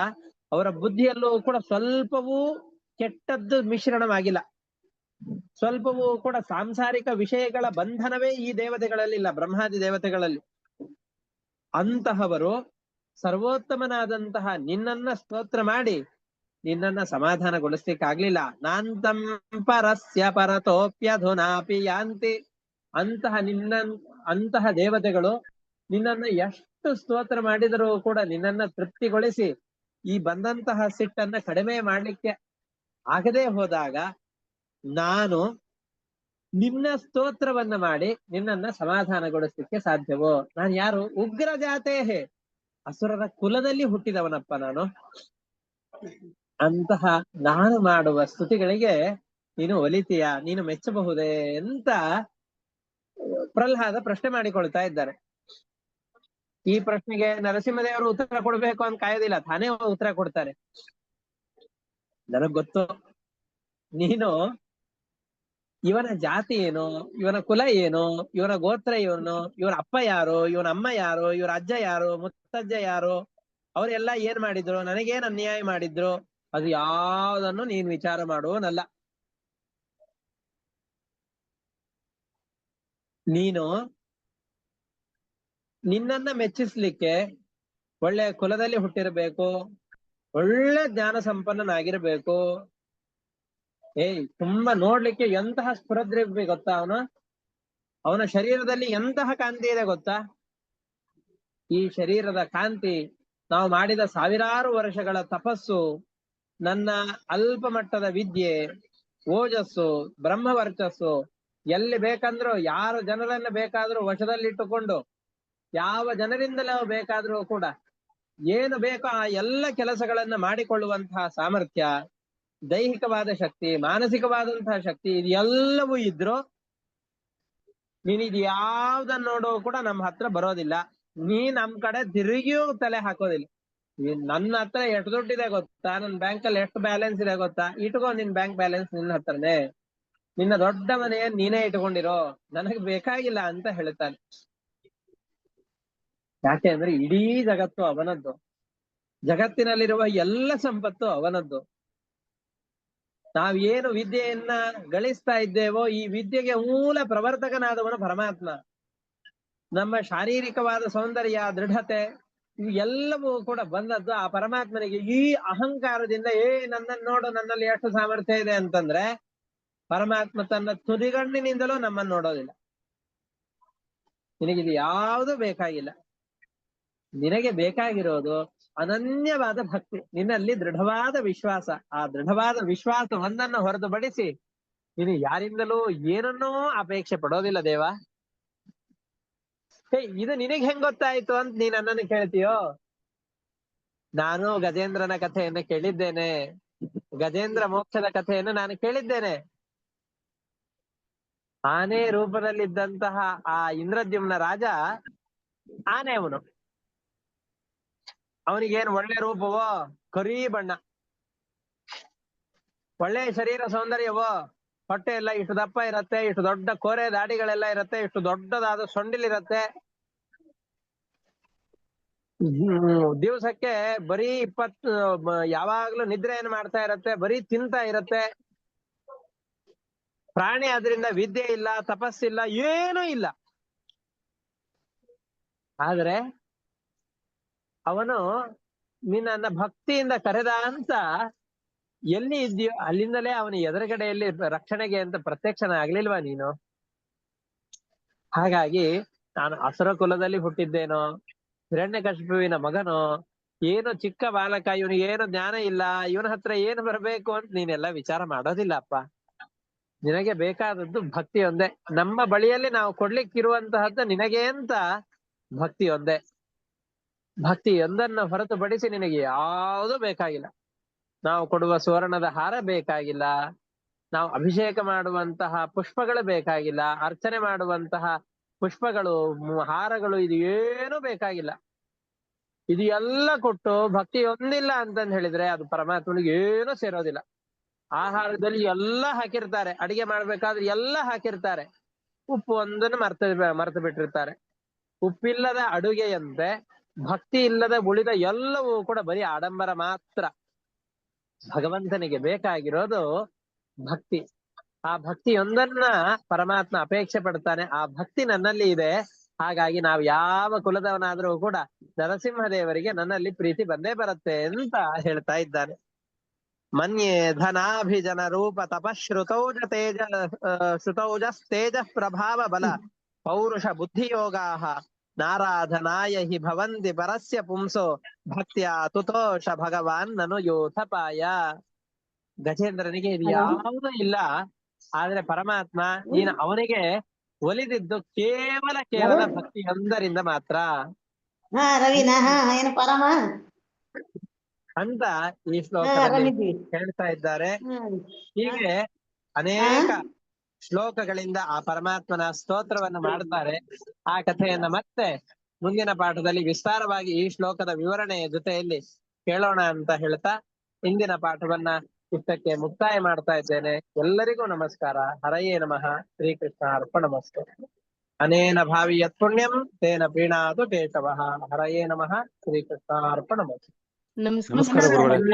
ಅವರ ಬುದ್ಧಿಯಲ್ಲೂ ಕೂಡ ಸ್ವಲ್ಪವೂ ಕೆಟ್ಟದ್ದು ಮಿಶ್ರಣವಾಗಿಲ್ಲ, ಸ್ವಲ್ಪವೂ ಕೂಡ ಸಾಂಸಾರಿಕ ವಿಷಯಗಳ ಬಂಧನವೇ ಈ ದೇವತೆಗಳಲ್ಲಿಲ್ಲ, ಬ್ರಹ್ಮಾದಿ ದೇವತೆಗಳಲ್ಲಿ. ಅಂತಹವರು ಸರ್ವೋತ್ತಮನಾದಂತಹ ನಿನ್ನನ್ನ ಸ್ತೋತ್ರ ಮಾಡಿ ನಿನ್ನನ್ನ ಸಮಾಧಾನಗೊಳಿಸ್ಲಿಕ್ಕಾಗ್ಲಿಲ್ಲ. ನಾಂತಂ ಪರಸ್ಯ ಪರತೋಪ್ಯಧುನಾಪಿ ಯಾಂತಿ. ಅಂತಹ ದೇವತೆಗಳು ನಿನ್ನನ್ನ ಎಷ್ಟು ಸ್ತೋತ್ರ ಮಾಡಿದರೂ ಕೂಡ ನಿನ್ನನ್ನ ತೃಪ್ತಿಗೊಳಿಸಿ ಈ ಬಂದಂತಹ ಸಿಟ್ಟನ್ನ ಕಡಿಮೆ ಮಾಡ್ಲಿಕ್ಕೆ ಆಗದೆ ಹೋದಾಗ ನಾನು ನಿನ್ನ ಸ್ತೋತ್ರವನ್ನ ಮಾಡಿ ನಿನ್ನನ್ನ ಸಮಾಧಾನಗೊಳಿಸ್ಲಿಕ್ಕೆ ಸಾಧ್ಯವೋ? ನಾನು ಯಾರು? ಉಗ್ರ ಜಾತೇಹೇ, ಅಸುರರ ಕುಲದಲ್ಲಿ ಹುಟ್ಟಿದವನಪ್ಪ ನಾನು. ಅಂತಹ ನಾನು ಮಾಡುವ ಸ್ತುತಿಗಳಿಗೆ ನೀನು ಒಲಿತೀಯ, ನೀನು ಮೆಚ್ಚಬಹುದೇ ಅಂತ ಪ್ರಹ್ಲಾದ ಪ್ರಶ್ನೆ ಮಾಡಿಕೊಳ್ತಾ ಇದ್ದಾರೆ. ಈ ಪ್ರಶ್ನೆಗೆ ನರಸಿಂಹದೇವರು ಉತ್ತರ ಕೊಡ್ಬೇಕು ಅಂತ ಕಾಯೋದಿಲ್ಲ, ತಾನೇ ಉತ್ತರ ಕೊಡ್ತಾರೆ. ನನಗ್ ಗೊತ್ತು, ನೀನು ಇವನ ಜಾತಿ ಏನು, ಇವನ ಕುಲ ಏನು, ಇವನ ಗೋತ್ರ ಏನು, ಇವನ ಅಪ್ಪ ಯಾರು, ಇವನ ಅಮ್ಮ ಯಾರು, ಇವರ ಅಜ್ಜ ಯಾರು, ಮುತ್ತಜ್ಜ ಯಾರು, ಅವರೆಲ್ಲ ಏನ್ ಮಾಡಿದ್ರು, ನನಗೇನ್ ಅನ್ಯಾಯ ಮಾಡಿದ್ರು, ಅದು ಯಾವುದನ್ನು ನೀನ್ ವಿಚಾರ ಮಾಡುವನಲ್ಲ. ನೀನು ನಿನ್ನನ್ನ ಮೆಚ್ಚಿಸ್ಲಿಕ್ಕೆ ಒಳ್ಳೆ ಕುಲದಲ್ಲಿ ಹುಟ್ಟಿರ್ಬೇಕು, ಒಳ್ಳೆ ಜ್ಞಾನ ಸಂಪನ್ನನಾಗಿರ್ಬೇಕು. ತುಂಬಾ ನೋಡ್ಲಿಕ್ಕೆ ಎಂತಹ ಸ್ಫುರದ್ರವ್ಯ ಗೊತ್ತಾ ಅವನ ಶರೀರದಲ್ಲಿ ಎಂತಹ ಕಾಂತಿ ಇದೆ ಗೊತ್ತಾ? ಈ ಶರೀರದ ಕಾಂತಿ ನಾವು ಮಾಡಿದ ಸಾವಿರಾರು ವರ್ಷಗಳ ತಪಸ್ಸು, ನನ್ನ ಅಲ್ಪ ಮಟ್ಟದ ವಿದ್ಯೆ, ಓಜಸ್ಸು, ಬ್ರಹ್ಮವರ್ಚಸ್ಸು, ಎಲ್ಲಿ ಬೇಕಂದ್ರೂ ಯಾರು ಜನರನ್ನ ಬೇಕಾದ್ರೂ ವಶದಲ್ಲಿಟ್ಟುಕೊಂಡು ಯಾವ ಜನರಿಂದಲೂ ಬೇಕಾದ್ರೂ ಕೂಡ ಏನು ಬೇಕೋ ಆ ಎಲ್ಲ ಕೆಲಸಗಳನ್ನ ಮಾಡಿಕೊಳ್ಳುವಂತಹ ಸಾಮರ್ಥ್ಯ, ದೈಹಿಕವಾದ ಶಕ್ತಿ, ಮಾನಸಿಕವಾದಂತಹ ಶಕ್ತಿ, ಇದೆಲ್ಲವೂ ಇದ್ರು ನೀನಿದ್ ಯಾವ್ದನ್ನ ನೋಡೋ ಕೂಡ ನಮ್ಮ ಹತ್ರ ಬರೋದಿಲ್ಲ. ನೀ ನಮ್ ಕಡೆ ತಿರುಗಿಯೂ ತಲೆ ಹಾಕೋದಿಲ್ಲ. ನನ್ನ ಹತ್ರ ಎಷ್ಟು ದುಡ್ಡಿದೆ ಗೊತ್ತಾ, ನನ್ನ ಬ್ಯಾಂಕಲ್ಲಿ ಎಷ್ಟು ಬ್ಯಾಲೆನ್ಸ್ ಇದೆ ಗೊತ್ತಾ, ಇಟ್ಕೋ ನಿನ್ ಬ್ಯಾಂಕ್ ಬ್ಯಾಲೆನ್ಸ್ ನಿನ್ನ ಹತ್ರನೇ, ನಿನ್ನ ದೊಡ್ಡ ಮನೆಯನ್ನು ನೀನೇ ಇಟ್ಕೊಂಡಿರೋ, ನನಗ್ ಬೇಕಾಗಿಲ್ಲ ಅಂತ ಹೇಳ್ತಾನೆ. ಯಾಕೆ ಅಂದ್ರೆ ಇಡೀ ಜಗತ್ತು ಅವನದ್ದು, ಜಗತ್ತಿನಲ್ಲಿರುವ ಎಲ್ಲ ಸಂಪತ್ತು ಅವನದ್ದು. ನಾವೇನು ವಿದ್ಯೆಯನ್ನ ಗಳಿಸ್ತಾ ಇದ್ದೇವೋ ಈ ವಿದ್ಯೆಗೆ ಮೂಲ ಪ್ರವರ್ತಕನಾದವನು ಪರಮಾತ್ಮ. ನಮ್ಮ ಶಾರೀರಿಕವಾದ ಸೌಂದರ್ಯ, ದೃಢತೆ ಇವು ಎಲ್ಲವೂ ಕೂಡ ಬಂದದ್ದು ಆ ಪರಮಾತ್ಮನಿಗೆ. ಈ ಅಹಂಕಾರದಿಂದ ನನ್ನನ್ನು ನೋಡು, ನನ್ನಲ್ಲಿ ಎಷ್ಟು ಸಾಮರ್ಥ್ಯ ಇದೆ ಅಂತಂದ್ರೆ ಪರಮಾತ್ಮ ತನ್ನ ತುದಿಗಣ್ಣಿನಿಂದಲೂ ನಮ್ಮನ್ನು ನೋಡೋದಿಲ್ಲ. ನಿನಗಿದು ಯಾವುದು ಬೇಕಾಗಿಲ್ಲ, ನಿನಗೆ ಬೇಕಾಗಿರೋದು ಅನನ್ಯವಾದ ಭಕ್ತಿ, ನಿನ್ನಲ್ಲಿ ದೃಢವಾದ ವಿಶ್ವಾಸ. ಆ ದೃಢವಾದ ವಿಶ್ವಾಸ ಒಂದನ್ನು ಹೊರತುಪಡಿಸಿ ನೀನು ಯಾರಿಂದಲೂ ಏನನ್ನೂ ಅಪೇಕ್ಷೆ ಪಡೋದಿಲ್ಲ ದೇವ. ಇದು ನಿನಗೆ ಹೆಂಗ್ ಗೊತ್ತಾಯ್ತು ಅಂತ ನೀನ್ ನನ್ನನ್ನು ಕೇಳ್ತೀಯೋ? ನಾನು ಗಜೇಂದ್ರನ ಕಥೆಯನ್ನು ಕೇಳಿದ್ದೇನೆ, ಗಜೇಂದ್ರ ಮೋಕ್ಷದ ಕಥೆಯನ್ನು ನಾನು ಕೇಳಿದ್ದೇನೆ. ಆನೆ ರೂಪದಲ್ಲಿದ್ದಂತಹ ಆ ಇಂದ್ರದ್ಯುಮ್ನ ರಾಜ ಆನೆ, ಅವನಿಗೇನು ಒಳ್ಳೆ ರೂಪವೋ, ಕರಿ ಬಣ್ಣ, ಒಳ್ಳೆ ಶರೀರ ಸೌಂದರ್ಯವೋ, ಹೊಟ್ಟೆ ಎಲ್ಲ ಇಷ್ಟು ದಪ್ಪ ಇರತ್ತೆ, ಇಷ್ಟು ದೊಡ್ಡ ಕೋರೆ ದಾಡಿಗಳೆಲ್ಲ ಇರತ್ತೆ, ಇಷ್ಟು ದೊಡ್ಡದಾದ ಸೊಂಡಿಲಿರತ್ತೆ, ದಿವಸಕ್ಕೆ ಬರೀ 20 ಯಾವಾಗ್ಲೂ ನಿದ್ರೆಯನ್ನು ಮಾಡ್ತಾ ಇರತ್ತೆ, ಬರೀ ತಿಂತಾ ಇರತ್ತೆ, ಪ್ರಾಣಿ ಅದರಿಂದ ವಿದ್ಯೆ ಇಲ್ಲ, ತಪಸ್ಸಿಲ್ಲ, ಏನೂ ಇಲ್ಲ. ಆದ್ರೆ ಅವನು ನಿನ್ನ ಭಕ್ತಿಯಿಂದ ಕರೆದ ಅಂತ ಎಲ್ಲಿ ಇದ್ಯೋ ಅಲ್ಲಿಂದಲೇ ಅವನ ಎದುರುಗಡೆಯಲ್ಲಿ ರಕ್ಷಣೆಗೆ ಅಂತ ಪ್ರತ್ಯಕ್ಷನಾಗ್ಲಿಲ್ವಾ ನೀನು? ಹಾಗಾಗಿ ನಾನು ಅಸುರ ಕುಲದಲ್ಲಿ ಹುಟ್ಟಿದ್ದೇನೋ, ಹಿರಣ್ಯಕಶಿಪುವಿನ ಮಗನೋ, ಏನೋ ಚಿಕ್ಕ ಬಾಲಕ, ಇವನಿಗೆ ಏನು ಜ್ಞಾನ ಇಲ್ಲ, ಇವನ ಹತ್ರ ಏನು ಬರಬೇಕು ಅಂತ ನೀನೆಲ್ಲ ವಿಚಾರ ಮಾಡೋದಿಲ್ಲ ಅಪ್ಪ. ನಿನಗೆ ಬೇಕಾದದ್ದು ಭಕ್ತಿ ಒಂದೇ. ನಮ್ಮ ಬಳಿಯಲ್ಲಿ ನಾವು ಕೊಡ್ಲಿಕ್ಕಿರುವಂತಹದ್ದು ನಿನಗೆ ಅಂತ ಭಕ್ತಿ ಒಂದೇ. ಭಕ್ತಿ ಒಂದನ್ನ ಹೊರತುಪಡಿಸಿ ನಿನಗೆ ಯಾವುದೂ ಬೇಕಾಗಿಲ್ಲ. ನಾವು ಕೊಡುವ ಸುವರ್ಣದ ಹಾರ ಬೇಕಾಗಿಲ್ಲ, ನಾವು ಅಭಿಷೇಕ ಮಾಡುವಂತಹ ಪುಷ್ಪಗಳು ಬೇಕಾಗಿಲ್ಲ, ಅರ್ಚನೆ ಮಾಡುವಂತಹ ಪುಷ್ಪಗಳು, ಹಾರಗಳು, ಇದು ಏನೂ ಬೇಕಾಗಿಲ್ಲ. ಇದು ಎಲ್ಲ ಕೊಟ್ಟು ಭಕ್ತಿ ಒಂದಿಲ್ಲ ಅಂತಂದ್ ಹೇಳಿದ್ರೆ ಅದು ಪರಮಾತ್ಮನಿಗೆ ಏನೂ ಸೇರೋದಿಲ್ಲ. ಆಹಾರದಲ್ಲಿ ಎಲ್ಲ ಹಾಕಿರ್ತಾರೆ, ಅಡಿಗೆ ಮಾಡ್ಬೇಕಾದ್ರೆ ಎಲ್ಲ ಹಾಕಿರ್ತಾರೆ, ಉಪ್ಪು ಒಂದನ್ನು ಮರೆತು ಬಿಟ್ಟಿರ್ತಾರೆ. ಉಪ್ಪಿಲ್ಲದ ಅಡುಗೆಯಂತೆ ಭಕ್ತಿ ಇಲ್ಲದ ಉಳಿದ ಎಲ್ಲವೂ ಕೂಡ ಬರೀ ಆಡಂಬರ ಮಾತ್ರ. ಭಗವಂತನಿಗೆ ಬೇಕಾಗಿರೋದು ಭಕ್ತಿ. ಆ ಭಕ್ತಿಯೊಂದನ್ನ ಪರಮಾತ್ಮ ಅಪೇಕ್ಷೆ ಪಡ್ತಾನೆ. ಆ ಭಕ್ತಿ ನನ್ನಲ್ಲಿ ಇದೆ. ಹಾಗಾಗಿ ನಾವು ಯಾವ ಕುಲದವನಾದ್ರೂ ಕೂಡ ನರಸಿಂಹದೇವರಿಗೆ ನನ್ನಲ್ಲಿ ಪ್ರೀತಿ ಬಂದೇ ಬರುತ್ತೆ ಅಂತ ಹೇಳ್ತಾ ಇದ್ದಾನೆ. ಮನ್ಯೇ ಧನಾಭಿಜನ ರೂಪ ತಪಶ್ರುತೌಜ ತೇಜ ಶ್ರುತೌಜಸ್ತೇಜ ಪ್ರಭಾವ ಬಲ ಪೌರುಷ ಬುದ್ಧಿಯೋಗಾಹ ನಾರಾಧನಾಯ ಹಿ ಭವಂತಿ ಪರಸ್ಯ ಪುಂಸೋ ಭಕ್ತಿಯ ತುತೋಷ ಭಗವಾನ್ ನನು ಯೋಥಪಾಯ. ಗಜೇಂದ್ರನಿಗೆ ಇದು ಯಾವುದೂ ಇಲ್ಲ, ಆದ್ರೆ ಪರಮಾತ್ಮ ನೀನು ಅವನಿಗೆ ಒಲಿದಿದ್ದು ಕೇವಲ ಭಕ್ತಿಯೊಂದರಿಂದ ಮಾತ್ರ ಏನು ಪರಮ ಅಂತ ಈ ಶ್ಲೋಕದಲ್ಲಿ ಹೇಳ್ತಾ ಇದ್ದಾರೆ. ಹೀಗೆ ಅನೇಕ ಶ್ಲೋಕಗಳಿಂದ ಆ ಪರಮಾತ್ಮನ ಸ್ತೋತ್ರವನ್ನು ಮಾಡ್ತಾರೆ. ಆ ಕಥೆಯನ್ನ ಮತ್ತೆ ಮುಂದಿನ ಪಾಠದಲ್ಲಿ ವಿಸ್ತಾರವಾಗಿ ಈ ಶ್ಲೋಕದ ವಿವರಣೆಯ ಜೊತೆಯಲ್ಲಿ ಕೇಳೋಣ ಅಂತ ಹೇಳ್ತಾ ಇಂದಿನ ಪಾಠವನ್ನ ಇಷ್ಟಕ್ಕೆ ಮುಕ್ತಾಯ ಮಾಡ್ತಾ ಇದ್ದೇನೆ. ಎಲ್ಲರಿಗೂ ನಮಸ್ಕಾರ. ಹರಯೇ ನಮಃ. ಶ್ರೀಕೃಷ್ಣ ಅರ್ಪಣಮಸ್ತು. ಅನೇನ ಭಾವಿ ಯತ್ ಪುಣ್ಯಂ ತೇನ ಪ್ರೀಣಾತು ಕೇಶವಃ. ಹರಯೇ ನಮಃ. ಶ್ರೀಕೃಷ್ಣ ಅರ್ಪಣಮಸ್ತು. ನಮಸ್ಕಾರ ಗುರುಗಳೇ.